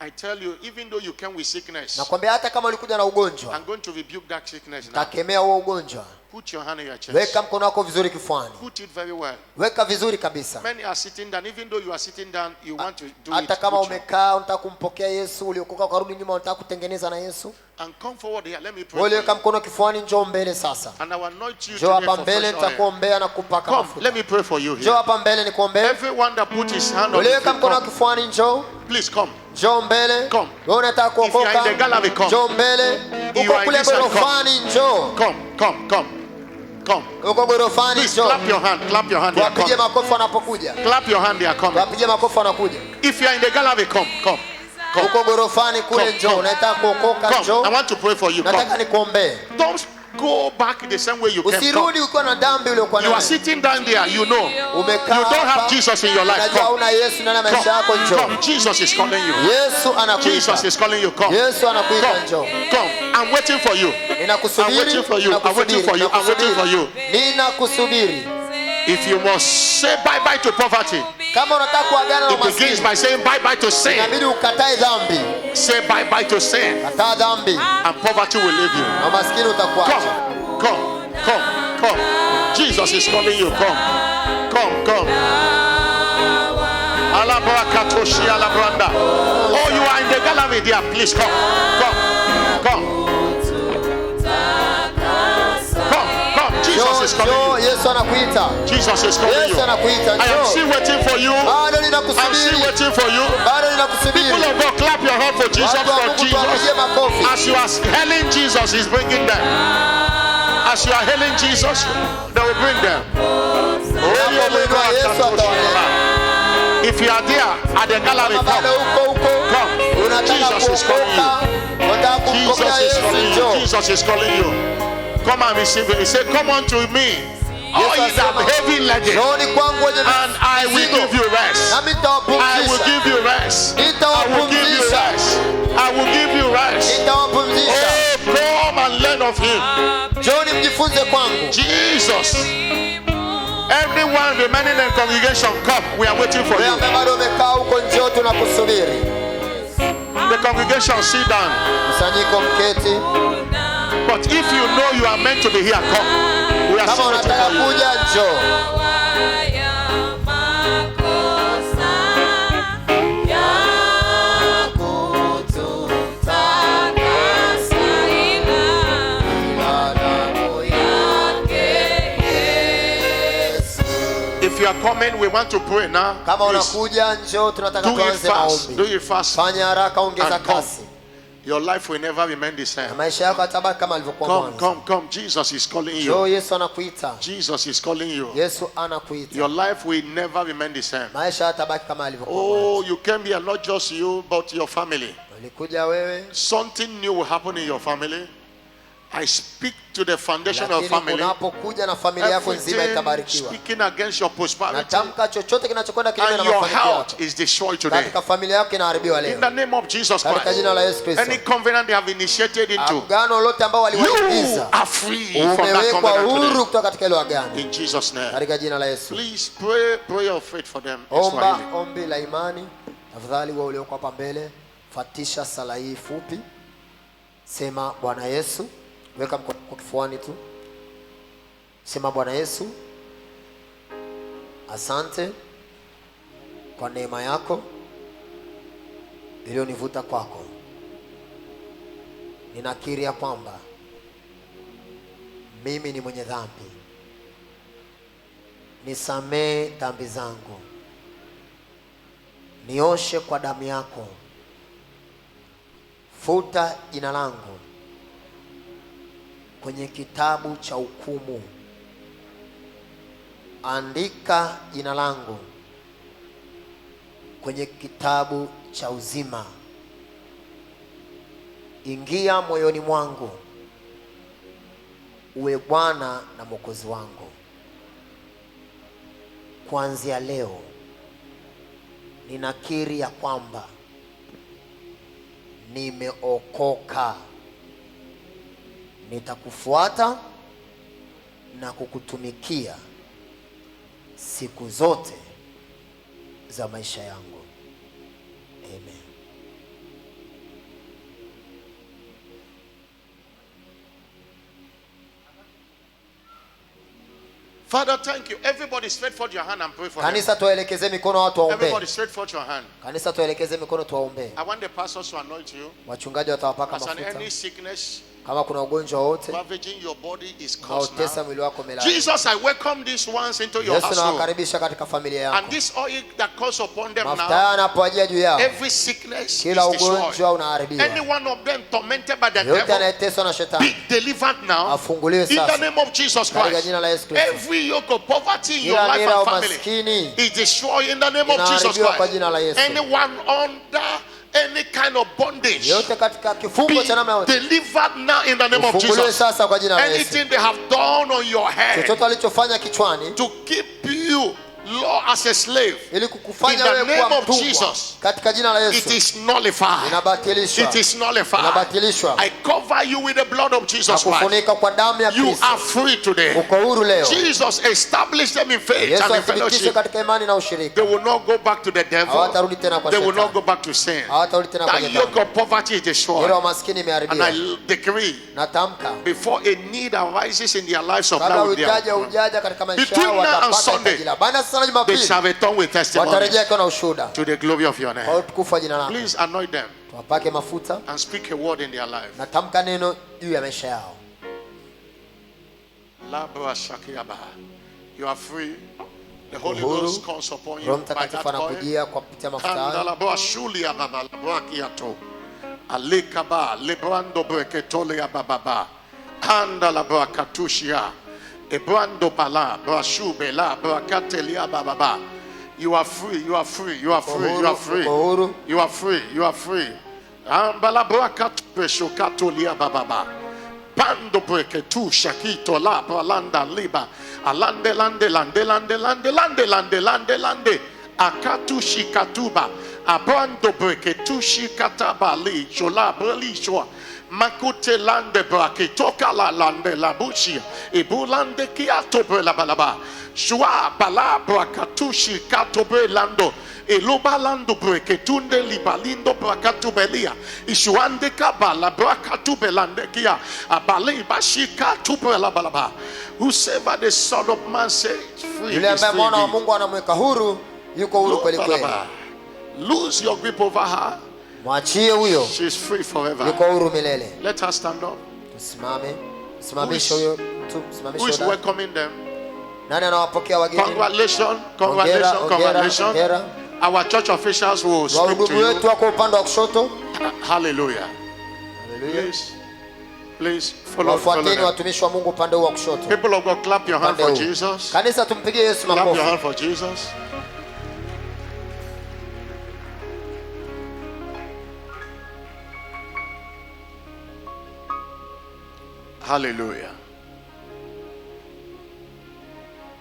I tell you, even though you came with sickness, Nakwambia hata kama ulikuja na ugonjwa, I'm going to rebuke that sickness now. takemea huo ugonjwa. Put your hand on your chest. Weka mkono wako vizuri kifuani. Put it very well. Weka vizuri kabisa. Many are sitting down. Even though you are sitting down, you want to do Hata it. kama Put your- umekaa unataka kumpokea Yesu, uliokoka ukarudi nyuma unataka kutengeneza na Yesu, And come forward here. Let me pray wewe for weka you. mkono kifuani, njoo mbele sasa. And I will anoint you Njoo today hapa for mbele, fresh oil. nitakuombea na kupaka Come, let mafuta. me pray for you Njoo here. hapa mbele nikuombee. Everyone that put his hand on Uliweka you, mkono come. kifuani, njoo. Please come. Njoo mbele. Come. Wewe unataka If you are kuokoka, in the gallery, come. njoo mbele. You Uko are in kule this side, come. gorofani, njoo. Come, come, come. Come. Uko gorofani, Please njoo. clap your hand. Clap your hand. They are Wapige coming. makofi wanapokuja. Clap your hand. They are coming. Wapige makofi wanakuja. If you are in the gallery, come. Come. Come. Uko gorofani kule, Come, njoo. come. Unataka kuokoka, Come. njoo. I want to pray for you. Nataka Come. nikuombee. Don't go back the same way you came. Come. Usirudi ukiwa na dhambi uliokuwa You are nayo. sitting down there. You know. Umekaa You don't have hapa, Jesus in your life. unajua Come. una Yesu ndani ya maisha yako, Come. njoo. Come. Jesus is calling you. Yesu anakuita. Jesus is calling you. Come. Yesu anakuita, Come. njoo. Come. I'm waiting for you. Ninakusubiri. I'm waiting for you. I'm waiting for you. I'm waiting for you. Ninakusubiri. If you must say bye-bye to poverty, Kama unataka kuagana na it begins umaskini, by saying bye-bye to sin. inabidi ukatae dhambi. Say bye-bye to sin, Kataa dhambi and poverty will leave you. na umaskini utakuacha. Come. Jesus is calling you. Come. Alabrakatoshi alabranda. Oh, you are in the gallery there. Please come. Jesus is calling you. Yesu anakuita. Jesus is calling you. Yesu anakuita. I am still waiting for you. Bado I'm still ninakusubiri. waiting for you. Bado ninakusubiri. People of God, clap your hand for Jesus. Watu wa For Mungu Jesus. tuwapigie makofi. As you are hailing Jesus, He's bringing them. As you are hailing Jesus, they will bring them. If you are there at the gallery, Bado come. uko. Unataka Jesus is calling you. kuokoka. Unataka kumpokea Yesu. Jesus is calling you. Come and receive Him. He said, come unto me, all ye that are heavy laden, Njooni kwangu wenye and I will mizigo, give you rest. nami I will nitawapumzisha. give you rest. I will give you Nitawapumzisha. rest. I will give you rest. Nitawapumzisha. Oh, come and learn of Him. Njooni mjifunze kwangu. Jesus. Everyone remaining in congregation, come. We are waiting for Wewe you. ambaye bado umekaa huko njoo tunakusubiri. The congregation, sit down. Msanyiko mketi. But if you know you are meant to be here, come. We are Kama still waiting unataka for you. kuja njoo. If you are coming, we want to pray now. Kama Please, unakuja njoo tunataka do it tuanze fast. Do maombi. it fast. Fanya haraka, ongeza And come. kasi. Your life will never remain the same. Na maisha yako yatabaki kama alivyokuwa mwanzo. Come. Jesus is calling Njoo, you. Yesu anakuita. Jesus is calling you. Yesu anakuita. Your life will never remain the same. Maisha yatabaki kama alivyokuwa mwanzo. Oh, you came here, not just you, but your family. Ulikuja wewe, Something new will happen in your family. I speak to the foundation of lakini family. unapokuja na familia yako nzima Everything itabarikiwa. speaking against your prosperity, Natamka chochote kinachokwenda kinyume na and your mafanikio health yako is destroyed today. katika familia yako inaharibiwa In leo. the name of Jesus Katika Christ. jina la Yesu Kristo. Any covenant they have initiated into, Agano lote ambao you waliwaingiza are free from that umewekwa covenant huru today. kutoka katika hilo agano. In Jesus' name. Katika jina la Yesu. Please pray your faith for them. in Omba Swahili. ombi la imani. Tafadhali wewe ulioko hapa mbele, fatisha sala hii fupi. Sema Bwana Yesu, weka mkono kwa kifuani tu. Sema Bwana Yesu, asante kwa neema yako iliyonivuta kwako. Ninakiri ya kwamba mimi ni mwenye dhambi. Nisamee dhambi zangu. Nioshe kwa damu yako. Futa jina langu kwenye kitabu cha hukumu. Andika jina langu kwenye kitabu cha uzima. Ingia moyoni mwangu, uwe Bwana na Mwokozi wangu. Kuanzia leo ninakiri ya kwamba nimeokoka. Nitakufuata na kukutumikia siku zote za maisha yangu. Amen. Father, thank you. Everybody stretch forth your hand and pray for them. Kanisa tuelekeze mikono, watu waombe. Everybody stretch forth your hand. Kanisa tuelekeze mikono, tuwaombe. I want the pastors to anoint you. Wachungaji watawapaka As an mafuta. any sickness Kama kuna ugonjwa wote ravaging your body is caused unaotesa now. mwili wako umelala. Jesus, I welcome these ones into your Yesu household. nawakaribisha katika familia And yako. this oil that comes upon them Mafuta now, haya yanapowajia juu yao, every sickness is kila destroyed. ugonjwa unaharibiwa. Any one of them tormented by the Yote devil, anayeteswa na shetani be delivered now. afunguliwe In the sasa name of Jesus katika Christ. jina la Yesu Kristo. Every yoke of poverty in your Kila life nira ya and family umaskini is destroyed in the name of Jesus inaharibiwa kwa Christ. jina la Yesu. Anyone under any kind of bondage, Yote katika kifungo be cha namna yote delivered now in the name of ufunguliwe Jesus. sasa kwa jina la Yesu. Anything they have done on your head Chochote alichofanya kichwani to keep you law as a slave, ili in kukufanya the wewe name kuwa of mtumwa Jesus, katika jina la it Yesu is nullified. inabatilishwa. It is nullified. Inabatilishwa. I cover you with the blood of Jesus Christ. Kufunika kwa damu ya You Kristo. are free today. Uko huru leo. Jesus established them in faith Yesu and in athibitishe fellowship. katika imani na ushirika. They will not go back to the devil. Hawatarudi tena kwa They will not shetani. go back to sin. Hawatarudi tena That kwenye yoke dhambi. of poverty is destroyed. Hilo maskini And imeharibiwa. I decree, Natamka before a need arises in their lives of kabla now with uhitaji them, ujaja katika maisha Between yao now and watapata Sunday, hitaji lao. Baada sasa na they Jumapili shall return with testimony watarejea kwa na ushuhuda to the glory of your kwa name. utukufu wa jina lako. Please anoint them Tuwapake mafuta. and speak a word in their life. Natamka neno juu ya maisha yao. You are free. The Holy Uhuru. Ghost comes upon you Roho by Mtakatifu that oil. anakujia kwa kupitia mafuta hayo. Kandalaboa shulia babalaboa kiato. Alikaba lebrando breketole ya bababa. Kandalaboa katushia. Ebrando bala brashu bela brakatelia bababa. You are free, you are free, you are free, you are free. Uhuru. You are free, you are free. Ambalaboa katupesho katolia bababa. Pando breke tu shakito la bralanda liba alande lande lande lande lande lande lande lande lande akatu shikatuba abando breke tu shikataba li chola brali shwa makute lande brake toka la lande la bushi ibulande kiato brela balaba shwa bala brakatu shikato brelando elobalando breketunde libalindo brakatu belia ishuande kabala brakatu belande kia abale bashika tupela balaba. Whosoever the Son of Man sets free Yule is ambaye mwana wa free. Mungu anamweka huru yuko huru kweli kweli. Lose your grip over her. Mwachie huyo, She's free forever. yuko huru milele. Let her stand up. Tusimame. Simamisha huyo mtu, simamisha Who is huyo. welcoming them? Nani anawapokea wageni? Congratulations, congratulations, congratulations. Hongera. Our church officials will speak to Wahudumu you. wetu wako upande wa kushoto. Hallelujah. Haleluya. Please follow Wafuateni them. watumishi wa Mungu upande wa kushoto. People of God, clap your hand Upande for huu. Jesus. Kanisa tumpigie Yesu Clap your makofi. hand for Jesus. Hallelujah.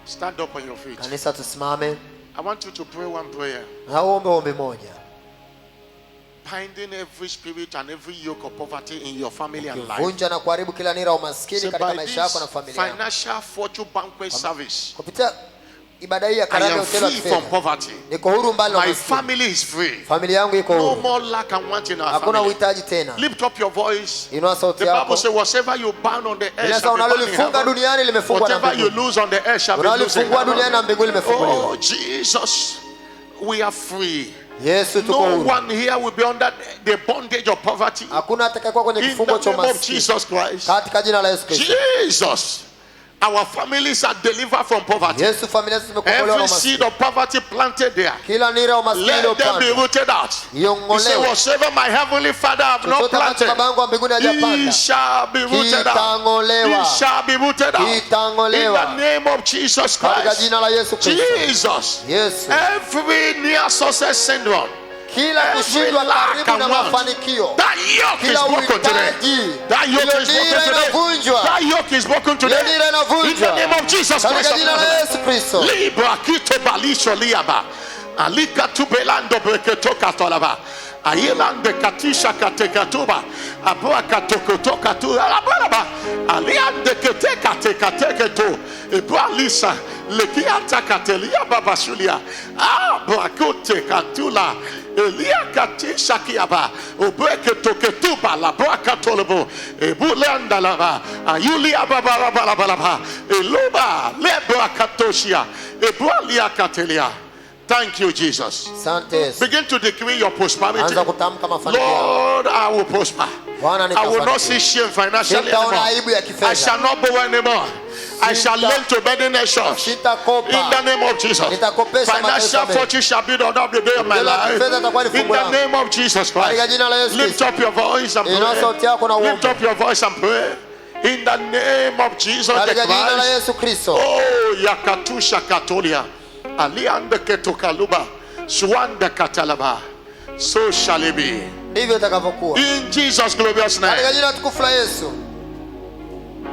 Stand up on your feet. Kanisa tusimame. I want you to pray one prayer. Na uombe ombi moja. Binding every spirit and every yoke of poverty in your family and life. Vunja na kuharibu kila nira ya umaskini Say, katika by maisha yako na this familia yako. financial fortune banquet service, Kupitia ibada hii ya I karama ya am utele wa free from kifedha. poverty. Niko huru mbali na My umaskini. family is free. Familia yangu iko No huru. more lack and want in our Hakuna family. uhitaji tena. Lift up your voice. Inua sauti The Bible yako. says, whatever you bound on the earth Inasema shall be bound in unalolifunga heaven. duniani limefungwa na Whatever you mbinguni. lose on the earth shall be loosed in Unalolifungua duniani na heaven. mbinguni limefunguliwa. Oh, Jesus, we are free. Yesu tuko No huru. one here will be under the bondage of poverty. Hakuna atakayekuwa kwenye In kifungo the cha name of umaskini. Jesus Christ. Katika jina la Yesu Kristo. Jesus, our families are delivered from poverty. Yesu, familia zetu zimekombolewa na Every umaskini. seed of poverty planted there, Kila nira ya umaskini let them be iliyopandwa rooted out. He said, iongolewe. whatever my heavenly Father have not Chochote ambacho planted, baba yangu wa mbinguni he hajapanda shall be rooted out. kitang'olewa. He shall be rooted out. In Kitang'olewa. the name of Jesus Katika Christ. jina la Yesu Kristo. Jesus. Yesu. Every near success syndrome, Kila every kushindwa lack karibu and na want, mafanikio. that yoke is Kila broken today. uhitaji. That yoke Hilo is broken nira today. inavunjwa. That yoke is broken Ile today. nira In the inavunjwa. name of Jesus Christ. Katika of jina la Nazareth. Yesu Kristo. Libra kito balisho liaba. Alika tubelando breketo katolaba. Ayelande katisha katekatuba. Abua katokotoka tu alabalaba. Aliande keteka tekateketo. Ebua lisa. Lekiata katelia babashulia. Brakote katula. Elia katisha kiaba. Obreketo ketuba la brakatolebo. Ebulanda laba. Ayulia babalabalaba. Eloba lebra katoshia. Ebualia katelia. Thank you, Jesus. Asante Yesu. Begin to decree your prosperity. Anza kutamka mafanikio. Lord, I will prosper. Bwana I will not nitafanikiwa. see shame financially Sitaona anymore. aibu ya I kifedha. shall not borrow anymore. I shall lend to many nations. In Sitakopa. the name of Jesus. Nitakopesha Financial mataifa mengi. fortune shall be on the day of my Jela la life. kifedha itakuwa ni In fungu the langu. name of Jesus Katika Christ. jina la Yesu Lift Kristo. up your voice and Inua sauti yako na pray. Lift uombe. up your voice and pray. In the name of Jesus the Katika jina la Christ. Yesu Kristo. Oh, yakatusha katolia. Aliande ketokaluba. Swanda katalaba. So shall it be. Ndivyo itakavyokuwa. In Jesus' glorious name. Katika jina tukufu la Yesu.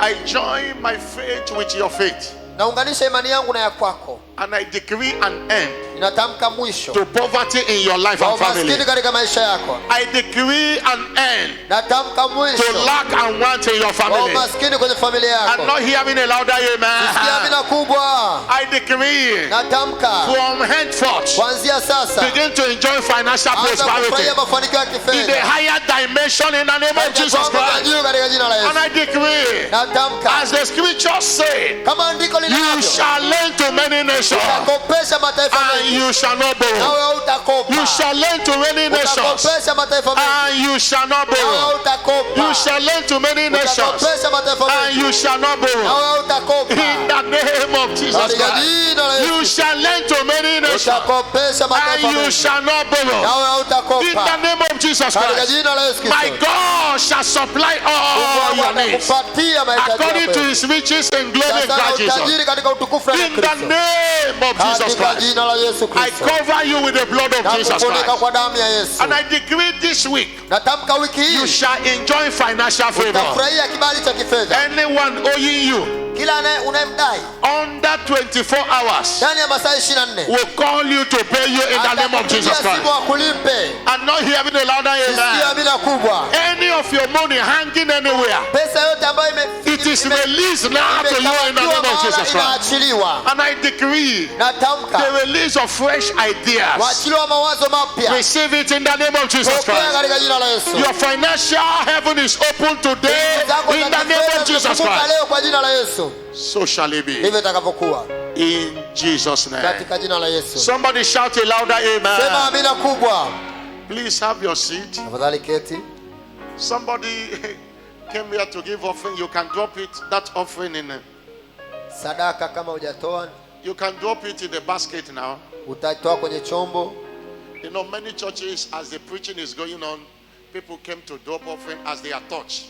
I join my faith with your faith. naunganisha imani yangu na ya kwako. And I decree an end Ninatamka mwisho to poverty in your life and family. umaskini katika maisha yako. I decree an end Natamka mwisho to lack and want in your family. umaskini kwenye familia yako. I'm not hearing a louder Sikia amen. amina kubwa. I decree Natamka from henceforth kuanzia sasa begin to enjoy financial anza prosperity kufurahia mafanikio ya in the kifedha higher dimension in the name of Jesus katika Christ. juu katika jina la And Yesu. I decree, Natamka as the scriptures say, kama andiko you linavyo, shall lend to many nations utakopesha mataifa and mengi you shall not borrow. nawe utakopa. You shall lend to many nations Utakopesha mataifa mengi and you shall not nawe borrow. utakopa. You shall lend to many nations Utakopesha mataifa and mengi you shall not borrow. nawe utakopa. In the name of Jesus Katika Christ. jina la You Yesu shall lend to many nations utakopesha and mataifa you mengi shall not borrow. nawe In the utakopa. name of Jesus Katika Christ. jina la Yesu My Kristo. God shall supply all your needs Atakupatia mahitaji according to yako. his riches and glory in Sasa Christ Jesus. utajiri katika utukufu wa In the Kristo. name of Jesus Katika Christ. jina la Yesu I Kristo. cover you with the blood of Jesus Nakufunika Christ. kwa damu ya Yesu. And I decree this week, Natamka wiki you hii shall enjoy financial favor. utafurahia kibali cha kifedha. Anyone owing you Kila unayemdai under 24 hours ndani ya masaa 24 will call you to pay you in the name of Jesus atakupigia Christ. simu akulipe. I'm not hearing a louder Sikia amen. amina kubwa. Any of your money hanging anywhere, Pesa yote ambayo it is released now to you in the name of Jesus Christ. inaachiliwa. And I decree Natamka the release of fresh ideas. waachiliwa mawazo mapya. Receive it in the name of Jesus Pokea Christ. katika jina la Yesu. Your financial heaven is open today Zako za in the name kifedha of Jesus zimefunguka Christ. leo kwa jina la Yesu. So shall it be Ndivyo itakavyokuwa in Jesus' name. katika jina la Yesu. Somebody shout a louder Sema amen. amina kubwa. Please have your seat. Tafadhali keti. Somebody came here to give offering. You can drop it, that offering in. Sadaka kama hujatoa You can drop it in the basket now. utatoa kwenye chombo. You know, many churches, as the preaching is going on, people came to drop offering as they are touched.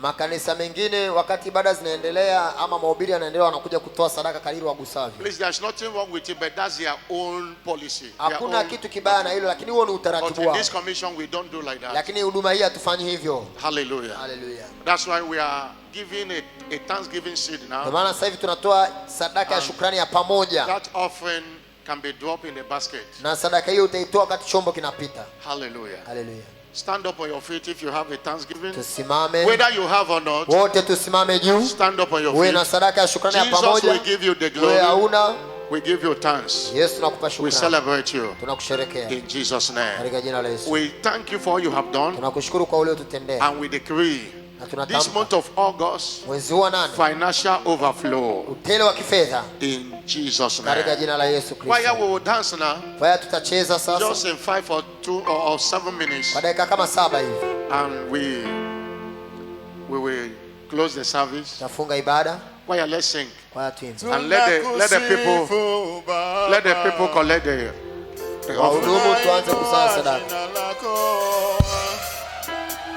Makanisa mengine wakati ibada zinaendelea ama mahubiri yanaendelea wanakuja kutoa sadaka kadiri wagusavyo. Please, there's nothing wrong with it, but that's their own policy. Their Hakuna own- kitu kibaya na hilo, lakini huo ni But utaratibu in wao. this commission, we don't do like that. Lakini huduma hii hatufanyi hivyo. Hallelujah. Haleluya. That's why we are giving a thanksgiving seed Ndio now. maana sasa hivi tunatoa sadaka ya shukrani ya pamoja. That offering can be dropped in the basket. Na sadaka hiyo utaitoa wakati chombo kinapita. Hallelujah. Haleluya. Stand up on your feet if you have a thanksgiving. Tusimame. Whether you have or not, Wote tusimame juu. stand up on your Uwe na feet. sadaka ya shukrani ya Jesus pamoja. will give you the Wewe glory. hauna, We give you thanks. Yesu tunakupa We shukrani. celebrate you Tunakusherekea in Jesus' name. katika jina la Yesu. We thank you for all you have done, Tunakushukuru kwa ule ututendea. and we decree Na this tunatamka month of August mwezi wa 8 financial overflow utele wa kifedha in Jesus' katika name. jina la Yesu Why Kristo. we will dance now, Kwa hiyo tutacheza sasa just in 5 or 2 or 7 minutes, kwa dakika kama 7 hivi. and we will close the service. Tafunga ibada Why let's sing, kwa hiyo tuimbe. and let the people collect the offering. Wahudumu tuanze kusanya sadaka.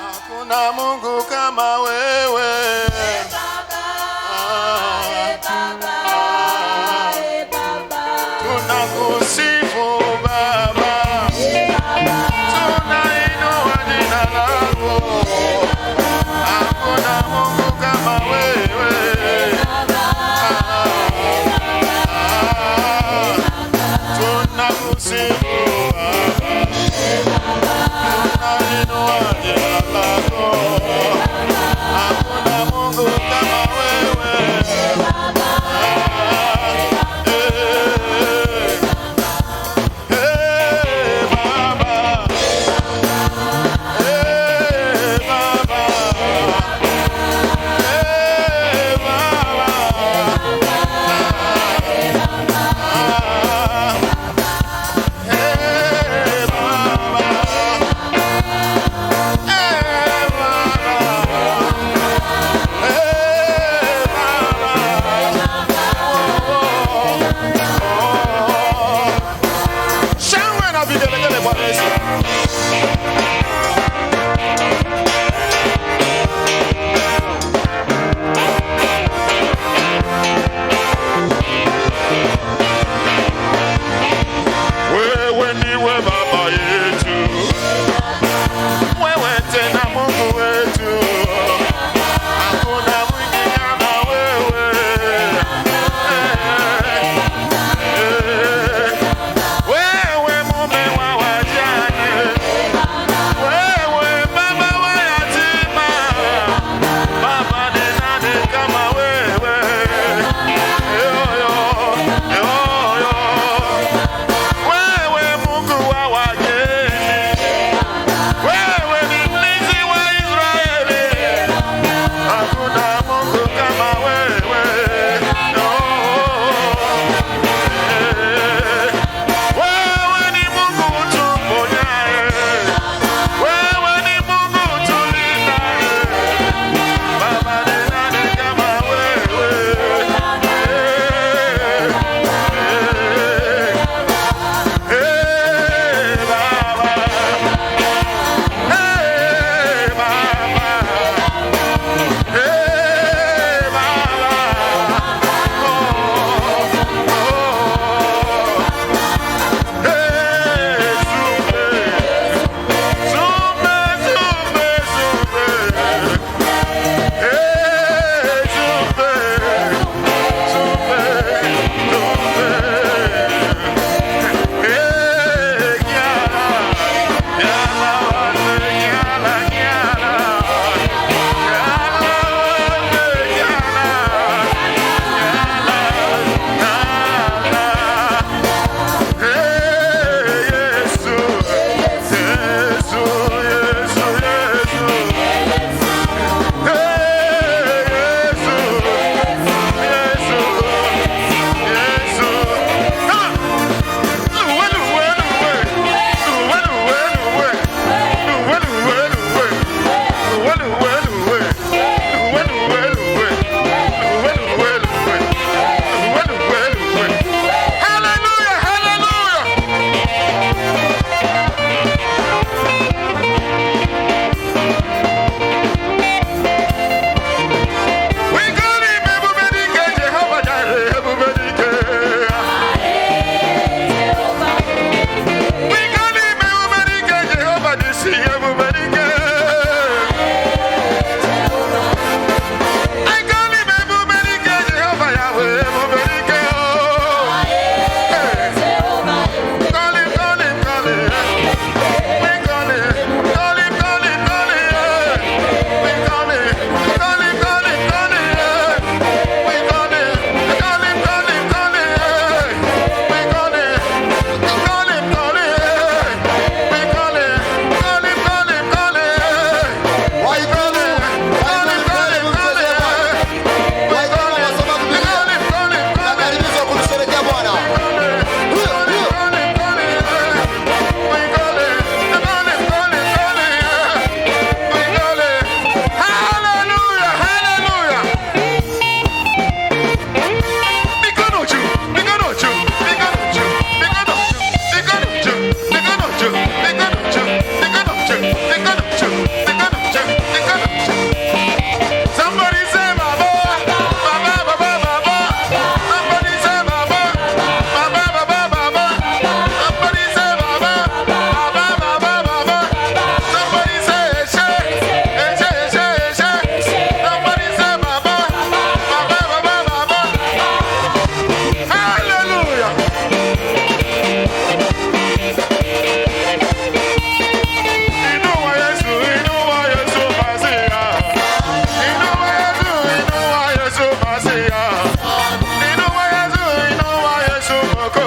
Hakuna Mungu kama wewe. Tunakusifu Baba. Tunainua jina lako. Hakuna Mungu kama wewe. Tunakusifu Baba. Tunainua jina lako. Hakuna Mungu kama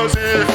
Hallelujah.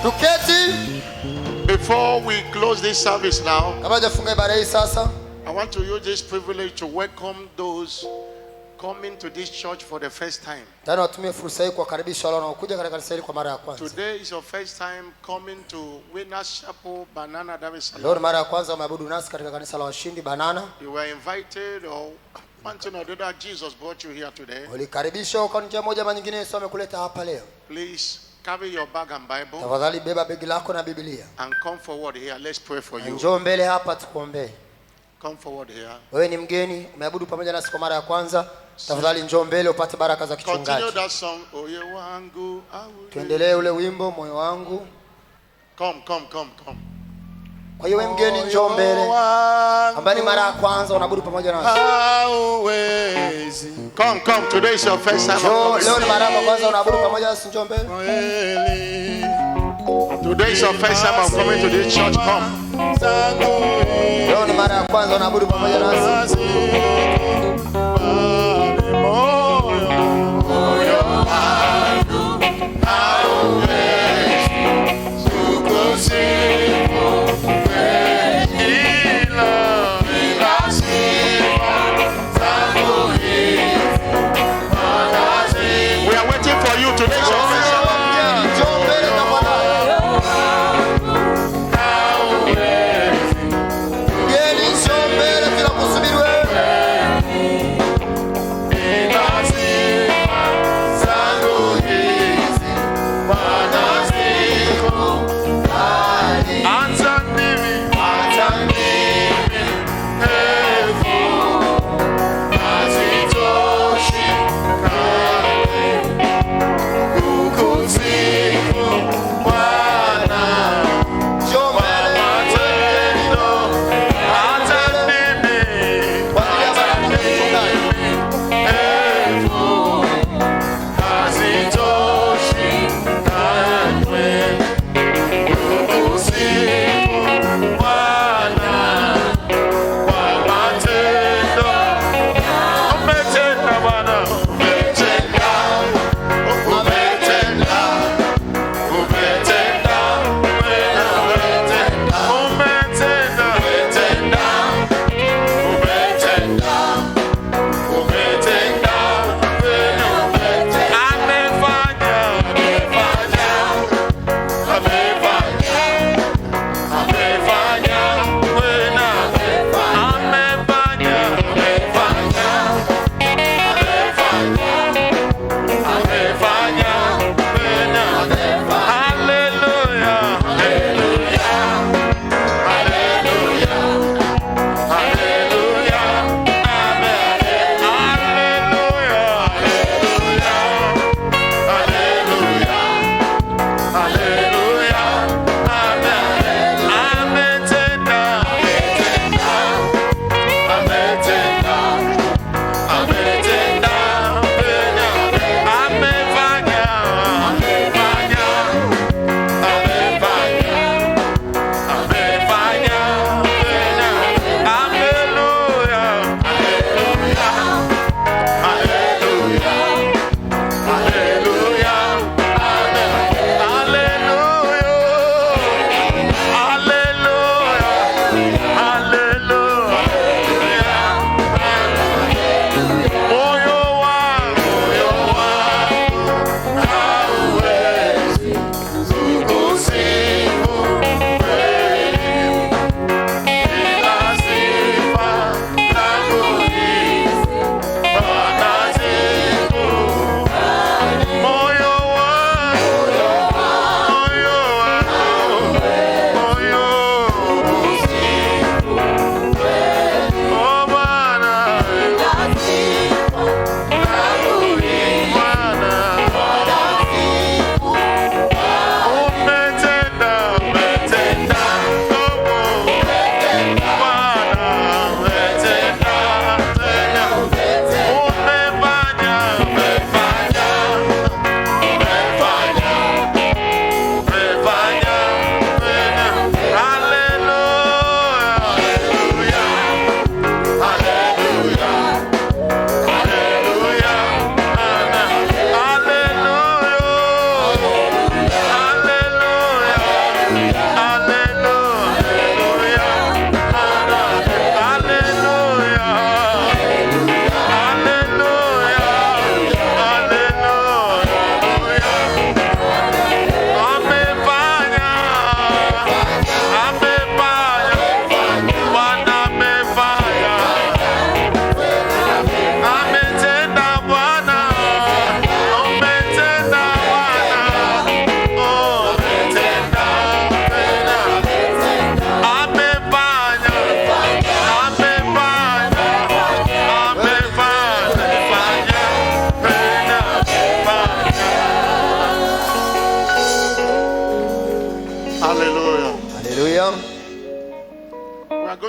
Tuketi. Before we close this service now, Kabla tufunge ibada hii sasa, I want to use this privilege to welcome those coming to this church for the first time. tena watumie fursa hii kuwakaribisha wale wanaokuja katika kanisa hili kwa mara ya kwanza. Today is your first time coming to Winners Chapel, Banana, Dar es Leo Salaam. ni mara ya kwanza umeabudu nasi katika kanisa la Washindi Banana. You were invited, or one thing or the other, Jesus brought you here today. Ulikaribishwa kwa njia moja ama nyingine, Yesu amekuleta hapa leo. Please carry your bag and Bible Tafadhali beba begi lako na Biblia. and come forward here. Let's pray for you. Njoo mbele hapa tukuombee. Come forward here. Wewe ni mgeni, umeabudu pamoja nasi kwa mara ya kwanza. Tafadhali njoo mbele upate baraka za Continue kichungaji. that song. Oye wangu, Tuendelee ule wimbo moyo wangu. come. Kwa hiyo wewe mgeni njoo mbele. Ambaye ni mara ya kwanza unabudu pamoja nasi. Come. Today is your first time. Njoo, leo ni mara ya kwanza unabudu pamoja nasi, njoo mbele. Today is your first time of coming to this church. Come. Leo ni mara ya kwanza unabudu pamoja nasi. We are waiting for you. Today is your first time. Njoo mbele tafadhali. Mgeni njoo mbele, tunakusubiri wewe.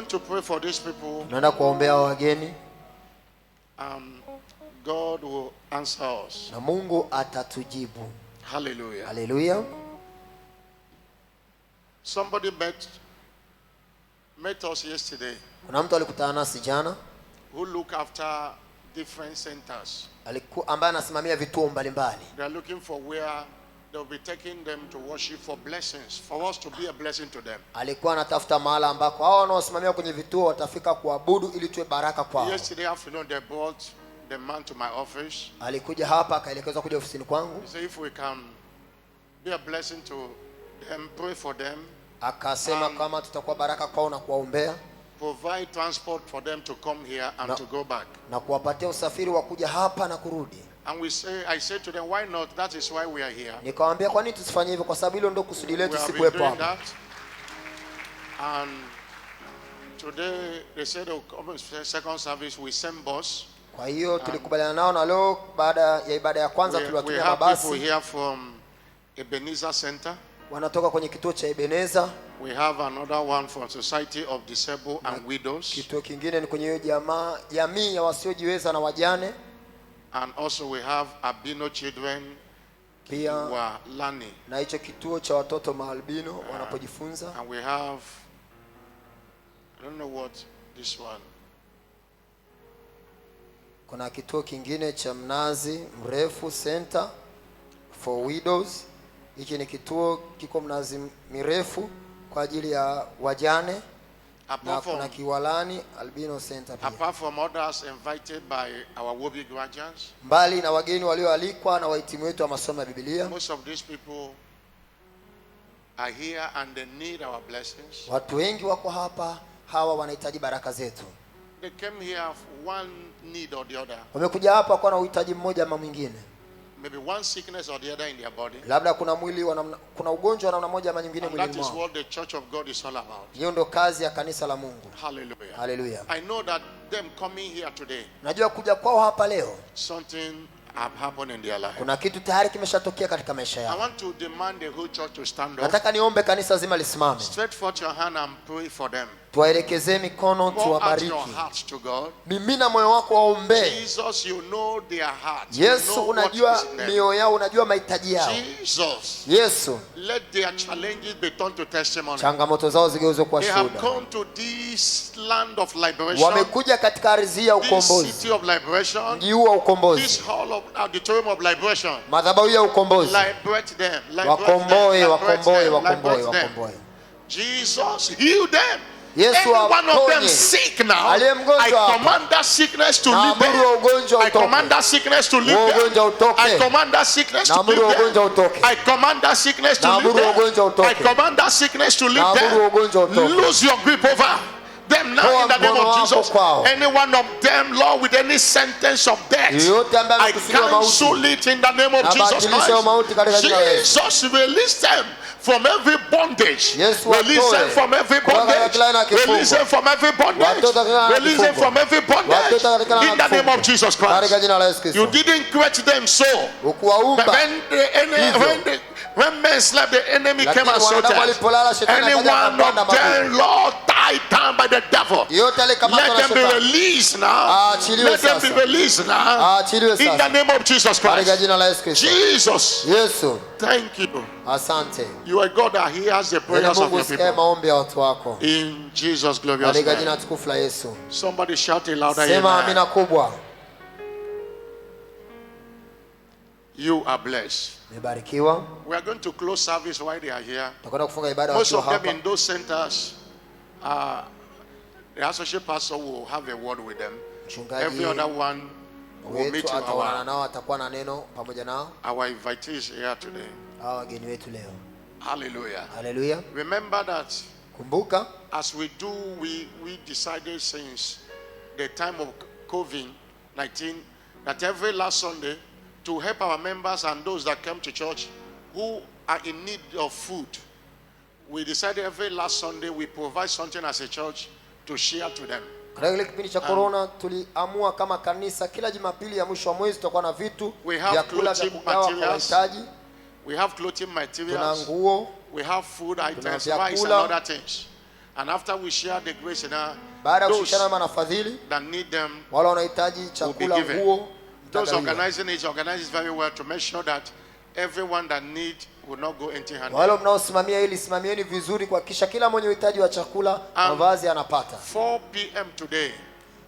to pray for these people. Tunaenda kuwaombea wageni God will answer us. na Mungu atatujibu. Hallelujah. Haleluya. Somebody met us yesterday Kuna mtu alikutana nasi jana who look after different centers. ambaye anasimamia vituo mbalimbali. They are looking for where they'll be taking them to worship for blessings, for us to be a blessing to them. Alikuwa anatafuta mahala ambako hao wanaosimamia kwenye vituo watafika kuabudu ili tuwe baraka kwao. Yesterday afternoon they brought the man to my office. Alikuja hapa akaelekezwa kuja ofisini kwangu. He said if we can be a blessing to them, pray for them. Akasema kama tutakuwa baraka kwao na kuwaombea, provide transport for them to come here and to go back. Na kuwapatia usafiri wa kuja hapa na kurudi. And I said to them, why not? That is why we are here. Nikawaambia kwa nini tusifanye hivyo, kwa sababu hilo ndio kusudi letu siku hapo. And today they said they'll come second service with same bus. Kwa hiyo tulikubaliana nao, na leo baada ya ibada ya kwanza tuliwatumia mabasi. We have people here from Ebenezer Center. Wanatoka kwenye kituo cha Ebenezer. We have another one from Society of Disabled and Widows. Kituo kingine ni kwenye hiyo jamii ya wasiojiweza na wajane. And also we have albino children pia wa Lani. Na hicho kituo cha watoto maalbino wanapojifunza. And we have, I don't know what this one. Kuna kituo kingine cha Mnazi Mrefu Center for Widows. Hiki ni kituo kiko Mnazi Mirefu kwa ajili ya wajane. Na kuna Kiwalani Albino Center pia. Apart from others invited by our Wobi graduates. Mbali na wageni walioalikwa na wahitimu wetu wa masomo ya Biblia. Most of these people are here and they need our blessings. Watu wengi wako hapa, hawa wanahitaji baraka zetu. They came here for one need or the other. Wamekuja hapa kwa na uhitaji mmoja ama mwingine. Maybe one sickness or the other in their body. Labda kuna kuna ugonjwa namna moja ama nyingine mwilini mwao. That is what the church of God is all about. Hiyo ndio kazi ya kanisa la Mungu. Hallelujah. Hallelujah. I know that them coming here today. Najua kuja kwao hapa leo, something have happened in their life. Kuna kitu tayari kimeshatokea katika maisha yao. I want to demand the whole church to stand up. Nataka niombe kanisa zima lisimame. Stretch forth your hand and pray for them. Tuwaelekezee mikono, tuwabariki. Mimina moyo wako waombee. Jesus, you know their hearts. Yesu, unajua mioyo yao, unajua mahitaji yao. Jesus, Yesu, let their challenges be turned to testimony. Changamoto zao zigeuzwe kuwa shuhuda. They have come to this land of liberation. Wamekuja katika ardhi ya ukombozi. This city of liberation. Mji wa ukombozi. This hall of auditorium of liberation. Madhabahu ya ukombozi. Liberate them. Wakomboe, wakomboe, wakomboe, wakomboe. Jesus, heal them. Yesu, one of them sick now. I command that sickness to leave them. I command that sickness to leave them. I command that sickness to leave them. I command that sickness to leave them. I command that sickness to leave them. Lose your grip over them now in the name of Jesus. Any one of them, Lord, with any sentence of death, I cancel it in the name of Jesus Christ. Jesus, release them from every bondage. Release them from every bondage. Release them from every bondage. Release them from every bondage. In the name of Jesus Christ. You didn't create them so. But when men slept, the enemy came and sought them. Any one of them, Lord, tied down by the devil. Let them be released now. Let them be released now. In the name of Jesus Christ. Jesus. Thank you. Asante. You are God that hears the prayers of your people. In Jesus' glorious name. Somebody shout it louder. Amen. You are blessed. We are going to close service while they are here. Most of them in those centers, the associate pastor will have a word with them. Every other one will meet our invitees here today. Hallelujah. Hallelujah. Remember that as we do, we decided since the time of COVID-19 that every last Sunday, to help our members and those that come to church who are in need of food, we decided every last Sunday we provide something as a church to share to them. We have clothing materials. We have clothing materials. We have food items, rice and other things. And after we share the grace in our, Baada ya those kushirikiana na mafadhili that need them, wale wanahitaji chakula, given. nguo, those mtagawiwa. organizing it organize very well to make sure that everyone that need will not go empty-handed. Wale mnaosimamia hili simamieni vizuri kuhakikisha kila mwenye uhitaji wa chakula, mavazi anapata. 4 p.m. today,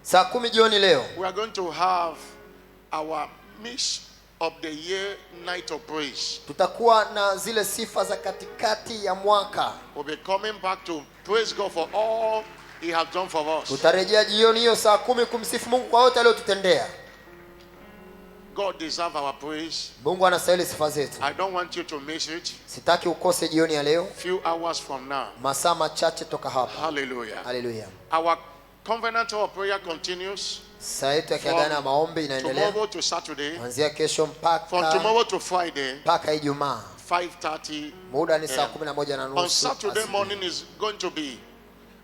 Saa 10 jioni leo we are going to have our Miss of the Year Night of Praise. tutakuwa na zile sifa za katikati ya mwaka. We'll be coming back to praise God for all He has done for us. Tutarejea jioni hiyo saa 10 kumsifu Mungu kwa yote aliyotutendea. God deserves our praise. Mungu anastahili sifa zetu. I don't want you to miss it. Sitaki ukose jioni ya leo. Few hours from now. Masaa machache toka hapa. Hallelujah. Hallelujah. Our covenant of prayer continues Saa yetu ya kiagano ya maombi inaendelea tomorrow to Saturday, kuanzia kesho from mpaka tomorrow to Friday, Ijumaa. 5:30. Muda ni saa 11:30. On Saturday morning is going to be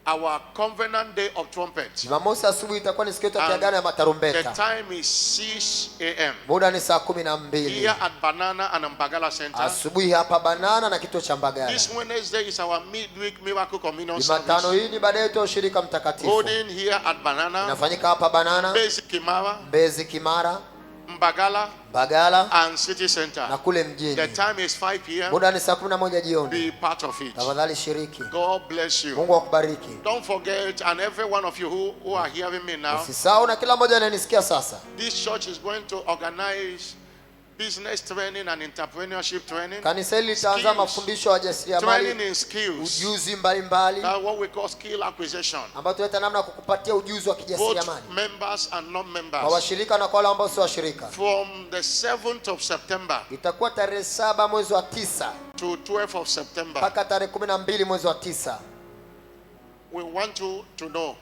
our covenant day of trumpet. Jumamosi asubuhi itakuwa ni siku yetu ya And kiagano ya the matarumbeta. time is 6 a.m. Muda ni saa here 12 at Banana and Mbagala Center. asubuhi hapa Banana na kituo cha Mbagala. This Wednesday is our midweek miracle communion Jumatano service. hii ni baada yetu ya ushirika mtakatifu. Holding here at Banana, Inafanyika hapa Banana, Basic Kimara, Mbezi Kimara, Mbagala, Mbagala and City Center. na kule The mjini. time is 5 p.m. Muda ni saa 11 jioni. Be part of it. Tafadhali shiriki. God bless you. Mungu akubariki. Don't forget, and every one of you who are hearing me now, Usisahau na kila mmoja ananisikia sasa. this church is going to organize business training and entrepreneurship training. Kanisa hili litaanza Skills. mafundisho ya Training jasiriamali, in skills. ujuzi mbalimbali What we call skill acquisition. ambao tuleta namna ya kukupatia ujuzi wa Both kijasiriamali members and kwa non-members. washirika na kwa wale ambao sio washirika. From the 7th of September Itakuwa tarehe 7 mwezi wa 9 to 12th of September. mpaka tarehe 12 mwezi wa 9. We want you to know.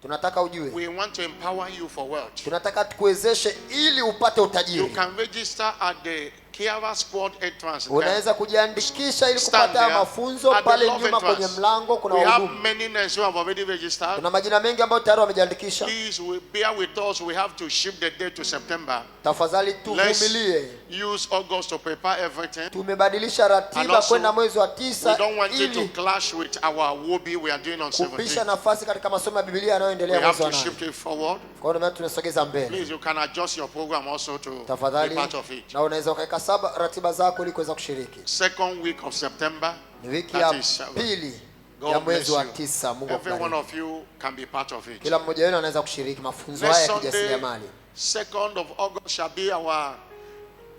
Tunataka ujue. We want to empower you for wealth. Tunataka tukuwezeshe ili upate You utajiri. can register at the Kiara Sport entrance. Unaweza kujiandikisha ili Stand kupata there mafunzo at the pale love nyuma kwenye entrance. mlango. Kuna We have wahudumu. many names who have already registered. Kuna majina mengi ambayo tayari wamejiandikisha. Please bear with us. We have to shift the date to September. Tafadhali Let's tuvumilie. use August to prepare everything. Tumebadilisha And ratiba also, kwenda mwezi wa We 9 don't want you to ili clash with our WOBI we are doing on kupisha 17th. nafasi katika masomo ya Biblia We yanayoendelea have mwezi wa to 8. shift it forward. Kwa hiyo tunasogeza mbele. Please, you can adjust your program also to be Tafadhali part of it. na unaweza ukaweka ratiba zako ili kuweza kushiriki. Second week of September. Ni wiki That ya is, pili God ya bless mwezi wa you. 9. Mungu Every one akubariki. of you can be part of it. Kila mmoja wenu anaweza kushiriki mafunzo haya Next ya Sunday, kijasiriamali. 2nd of August shall be our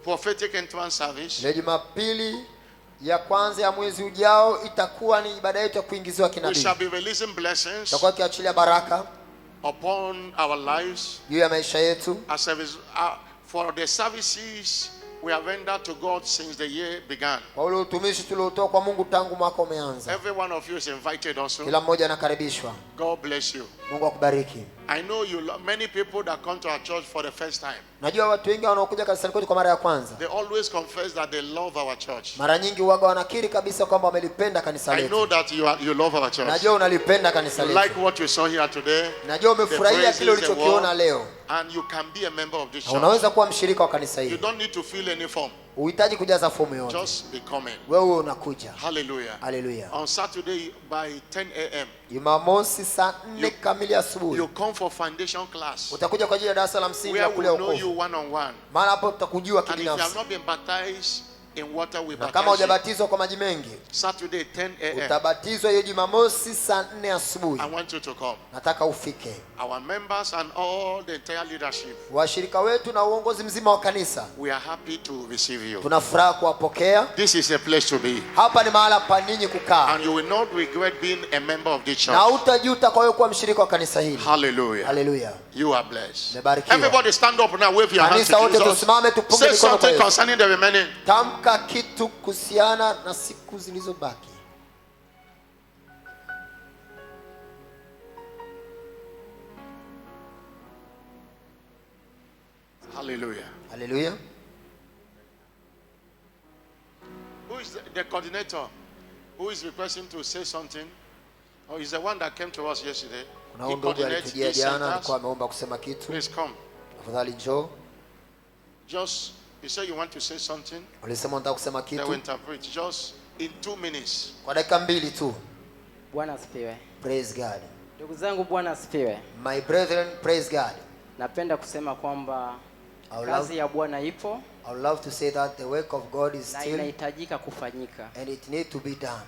prophetic entrance service. Leo Jumapili ya kwanza ya mwezi ujao itakuwa ni ibada yetu ya kuingiziwa We kinabii. shall be releasing blessings Tutakuwa kiachilia baraka upon our lives juu ya maisha yetu as a for the services we have rendered to God since the year began. kwa ule utumishi tuliotoa kwa Mungu tangu mwaka umeanza. Every one of you is invited also. Kila mmoja anakaribishwa. God bless you. Mungu akubariki. I know many people that come to our church for the first time. Najua watu wengi wanaokuja kanisani kwetu kwa mara ya kwanza, They always confess that they love our church. mara nyingi huaga wanakiri kabisa kwamba wamelipenda kanisa I know letu. that you love our church. Najua unalipenda kanisa You like letu. what you saw here today. Najua The umefurahia praises, kile the ulichokiona word, leo. and you can be a member of this Na church. unaweza kuwa mshirika wa kanisa You hili. don't need to fill any form. Uhitaji kujaza fomu yote. Just be coming. Wewe unakuja. Hallelujah. Haleluya. On Saturday by 10 a.m. Jumamosi saa 4 kamili you asubuhi come for foundation class utakuja kwa ajili ya darasa la msingi where la we kulea know wokovu. you one-on-one. Maana hapo tutakujua And if you have kibinafsi. not been baptized in water, we Na kama baptize you. hujabatizwa kwa maji mengi, Saturday 10 a.m. utabatizwa hiyo Jumamosi saa 4 asubuhi. I want you to come. Nataka ufike. Our members and all the entire leadership, Washirika wetu na uongozi mzima wa kanisa, we are happy to receive you. tuna furaha kuwapokea. This is a place to be. Hapa ni mahala pa ninyi kukaa. And you will not regret being a member of this Na church. utajuta kwa wewe kuwa mshirika wa kanisa hili. Hallelujah. Haleluya. You are blessed. Umebarikiwa. Everybody stand up now, wave your hands Kanisa to wote Jesus. tusimame tupunge Say mikono kwa something Yesu. concerning the remaining. Tamka kitu kuhusiana na siku zilizobaki. Hallelujah. Haleluya. Who is the coordinator who is requesting to say something? Or is the one that came to us yesterday? Kuna He ndugu coordinates alitujia these jana centers. alikuwa ameomba kusema kitu. Please come. Tafadhali njoo. Just, you say you want to say something, Ulisema unataka kusema they will kitu interpret. Just in 2 minutes. kwa dakika 2 tu. Bwana asifiwe. Praise God. Ndugu zangu, Bwana asifiwe. My brethren, praise God. Napenda kusema kwamba kazi ya Bwana ipo. I would love to say that the work of God is na still inahitajika kufanyika. and it needs to be done.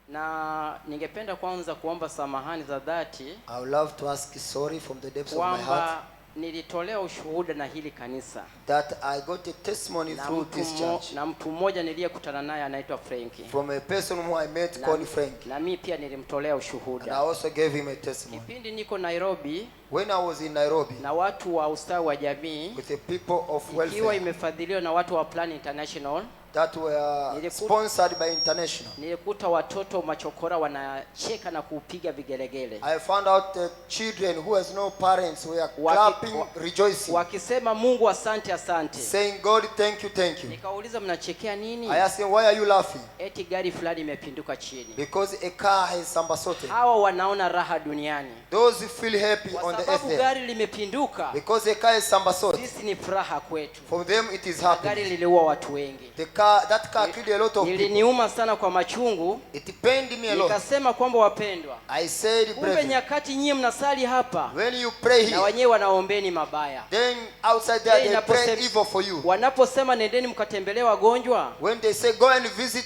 Na ningependa kwanza kuomba samahani za dhati. I would love to ask sorry from the depths of my heart. Kwamba nilitolea ushuhuda na hili kanisa. That I got a testimony through this church. Na mtu mmoja niliyekutana naye anaitwa Frankie. From a person who I met called Frank. Na mimi pia nilimtolea ushuhuda. And I also gave him a testimony. Kipindi niko Nairobi. When I was in Nairobi. Na watu wa ustawi wa jamii. With the people of welfare. Ikiwa imefadhiliwa na watu wa Plan International. That were sponsored by International. Nilikuta watoto machokora wanacheka na kupiga vigelegele. I found out the children who has no parents were clapping, rejoicing. Wakisema Mungu asante asante. Saying God thank you, thank you. Nikauliza mnachekea nini? I asked them, why are you laughing? Eti gari fulani imepinduka chini. Because a car has sambasote. Hawa wanaona raha duniani. Those who feel happy on the earth. Sababu gari limepinduka. Because a car is sambasote. Sisi ni furaha kwetu. For them it is happy. Gari liliua watu wengi. That car killed a lot of people. Iliniuma sana kwa machungu. It pained me a lot. Nikasema kwamba wapendwa. I said, brethren. Kumbe nyakati nyinyi mnasali hapa. When you pray here. Na wenyewe wanaombeni mabaya. Then outside there they pray evil for you. Wanaposema nendeni mkatembelee wagonjwa. When they say go and visit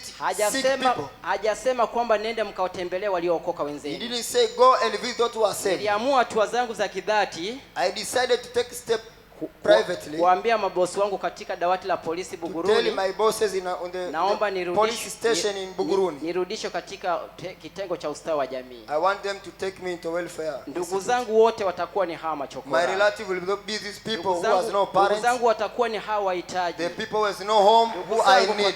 sick people. Hajasema kwamba nende mkawatembelee waliookoka wenzenu. He didn't say go and visit those who are saved. Niliamua hatua zangu za kidhati. I decided to take a step privately. Kuambia mabosi wangu katika dawati la polisi Buguruni. Tell my bosses on the police station in Buguruni. Nirudisho katika kitengo cha ustawi wa jamii. I want them to take me into welfare. Ndugu zangu wote watakuwa ni hawa machokora. My relative will be these people who has no parents. Ndugu zangu watakuwa ni hawa wahitaji. The people who has no home who I need.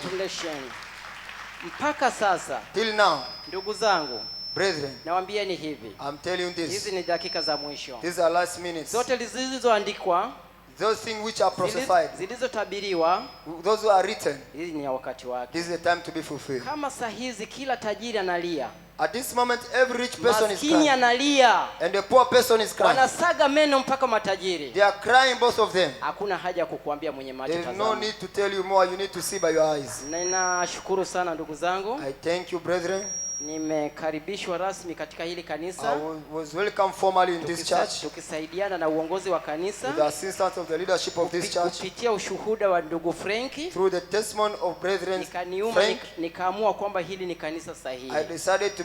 Mpaka sasa. Till now. Ndugu zangu. Brethren, nawaambieni hivi. I'm telling you this. Hizi ni dakika za mwisho. These are last minutes. Zote zilizoandikwa, those things which are prophesied, zilizotabiriwa, those who are written, hizi ni wakati wake. This is the time to be fulfilled. Kama saa hizi kila tajiri analia. At this moment every rich person is crying. Maskini analia. And the poor person is crying. Wanasaga meno mpaka matajiri. They are crying, both of them. Hakuna haja kukuambia mwenye macho tazama. There is no need to tell you more, you need to see by your eyes. Ninashukuru sana ndugu zangu. I thank you, brethren. Nimekaribishwa rasmi katika hili kanisa. I was welcome formally in this church. Tukisaidiana na uongozi wa kanisa. With the assistance of the leadership of this church. Kupitia ushuhuda wa ndugu Frankie. Through the testimony of brethren Frank. Nikaamua kwamba hili ni kanisa sahihi. I decided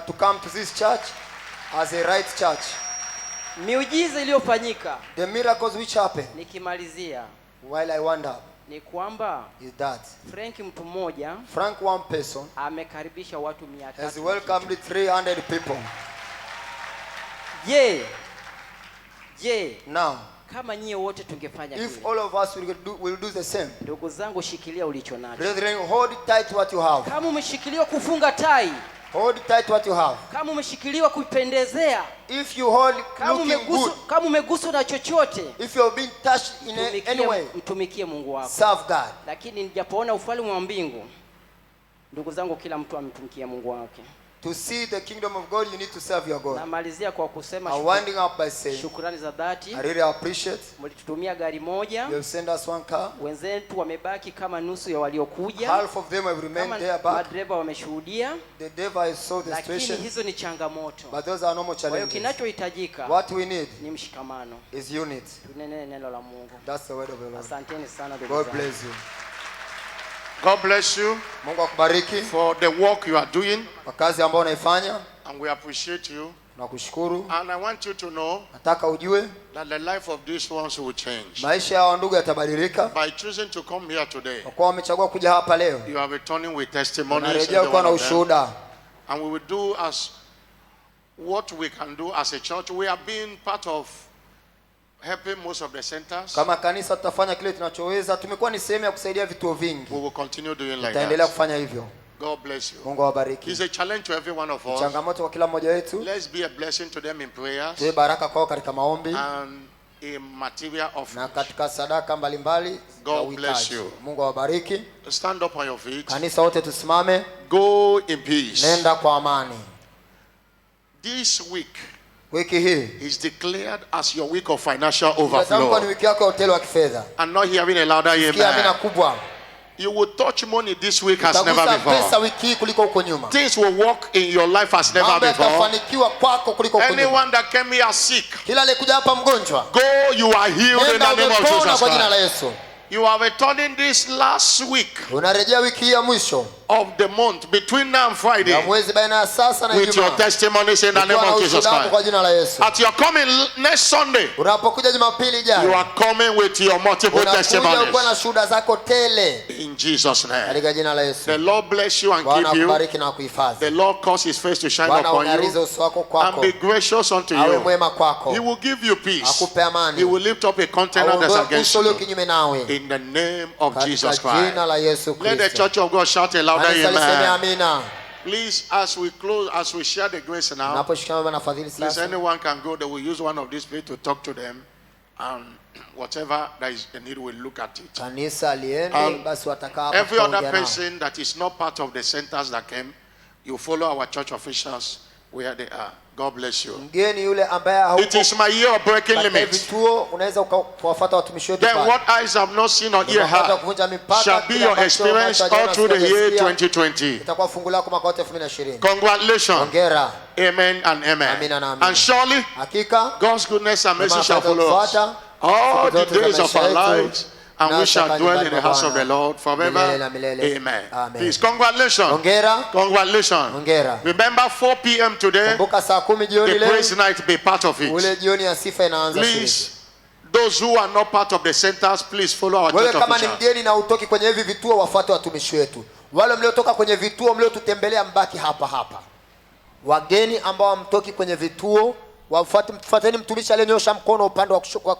to come to this church as a right church. Miujiza iliyofanyika. The miracles which happened. Nikimalizia. While I wonder. Ni kwamba is that Frank mtu mmoja, Frank one person, amekaribisha watu 300. has welcomed 300 people. Now, kama nyie wote tungefanya if all of us will do the same. Ndugu zangu, shikilia ulicho nacho. Brethren, hold tight what you have. Kama umeshikiliwa kufunga tai, hold tight what you have. Kama umeshikiliwa kupendezea, if you hold looking good, kama umeguswa na chochote, if you have been touched in any way, mtumikie Mungu wako. Serve God. Lakini nijapoona ufalme wa mbingu, ndugu zangu, kila mtu amtumikie Mungu wake. To see the kingdom of God, you need to serve your God. Namalizia kwa kusema winding up by saying, shukrani za dhati. I really appreciate. Mlitutumia gari moja. You have sent us one car. Wenzetu wamebaki kama nusu ya waliokuja. Half of them have remained there back. Madereva wameshuhudia. The devil saw the situation. Lakini hizo ni changamoto. But those are normal challenges. Kwa hiyo kinachohitajika, what we need, ni mshikamano. Is unity. Tunene neno la Mungu. That's the word of the Lord. Asanteni sana ndugu God zangu. bless you. God bless you. Mungu akubariki for the work you are doing. Kwa kazi ambayo unaifanya. And we appreciate you. Nakushukuru. And I want you to know nataka ujue that the life of these ones will change. Maisha ya ndugu yatabadilika. By choosing to come here today. Kwa wamechagua kuja hapa leo. You are returning with testimonies. Unarejea kwa na ushuhuda. And we will do as what we can do as a church. We are being part of helping most of the centers. Kama kanisa tutafanya kile tunachoweza. Tumekuwa ni sehemu ya kusaidia vituo vingi. We will continue doing like that. Tutaendelea kufanya hivyo. God bless you. Mungu awabariki. It's a challenge to every one of us. Changamoto kwa kila mmoja wetu. Let's be a blessing to them in prayers. Tuwe baraka kwao katika maombi. And in material of na katika sadaka mbalimbali. God bless you. Mungu awabariki. Stand up on your feet. Kanisa wote tusimame. Go in peace. Nenda kwa amani. This week wiki hii is declared as your week of financial overflow. Ni wiki yako ya utele wa kifedha. I'm not hearing a louder amen. Sikia amina kubwa. You will touch money this week as never Utagusa pesa before. wiki hii kuliko huko nyuma. Things will work in your life as never Mambo before. yatafanikiwa kwako kuliko huko nyuma. Anyone that came here sick, Kila aliyekuja hapa mgonjwa, go, you are healed in nenda the name of umepona Jesus kwa jina la Christ. Yesu. You are returning this last week Unarejea wiki hii ya mwisho of the month between now and ya Friday mwezi baina ya sasa na with your Ijumaa. testimonies in the name Ukiwa na of Jesus ushuhuda wako Christ. kwa jina la Yesu. At your coming next Sunday, Unapokuja Jumapili you ijayo, are coming with your multiple unakuja testimonies ukiwa na shuhuda zako tele in Jesus' name. katika jina la Yesu. The Lord bless you and Bwana give you. akubariki na kuhifadhi. The Lord cause his face to shine Bwana upon ung'arize you uso wako and kwako, be gracious unto awe you. mwema kwako, He will give you peace. akupe amani, He will lift up a countenance that's aondoe against uso ulio you. kinyume nawe In the name of katika Jesus jina Christ. la Yesu Let the Kristo. church of God shout a louder Kanisa liseme amen. amina. Please, as we close, as we share the grace now, Naposhikamana na fadhili please sasa, anyone can go. They will use one of these places to talk to them, and whatever that is a need, we'll look at it. kanisa liende, basi watakaa hapa Every other tutaongea nao. person that is not part of the centers that came, you follow our church officials where they are. God bless you. Mgeni yule ambaye It is my year of breaking katika limits. vituo, unaweza kuwafuata watumishi wetu Then pale. what eyes have not seen or ear Unapata heard kuvunja mipaka, shall be kile your ambacho experience macho all through the year hayajasikia, 2020. itakuwa fungu lako mwaka wote 2020. Congratulations. Hongera. Amen and amen. Amina na amina. And surely Hakika God's goodness and mercy Mema shall follow us atatufuata all siku the zote za days of maisha our yetu, lives, and we nasi shall tutakaa dwell in nyumbani the house mwa of the Lord milele na forever. milele. Amen. Amen. Please, congratulations. Hongera. Congratulations. Hongera. Remember 4 p.m. today, Kumbuka saa 10 jioni the leo, praise night, be part of it. ule jioni ya sifa inaanza. Please, those who are not part of the centers, please follow our Wewe church kama ni officials. mgeni na utoki kwenye hivi vituo, wafuate watumishi wetu. Wale mliotoka kwenye vituo, mliotutembelea, mbaki hapa hapa. Wageni ambao hamtoki kwenye vituo, wafuateni mtumishi aliyenyosha mkono upande wa kushoto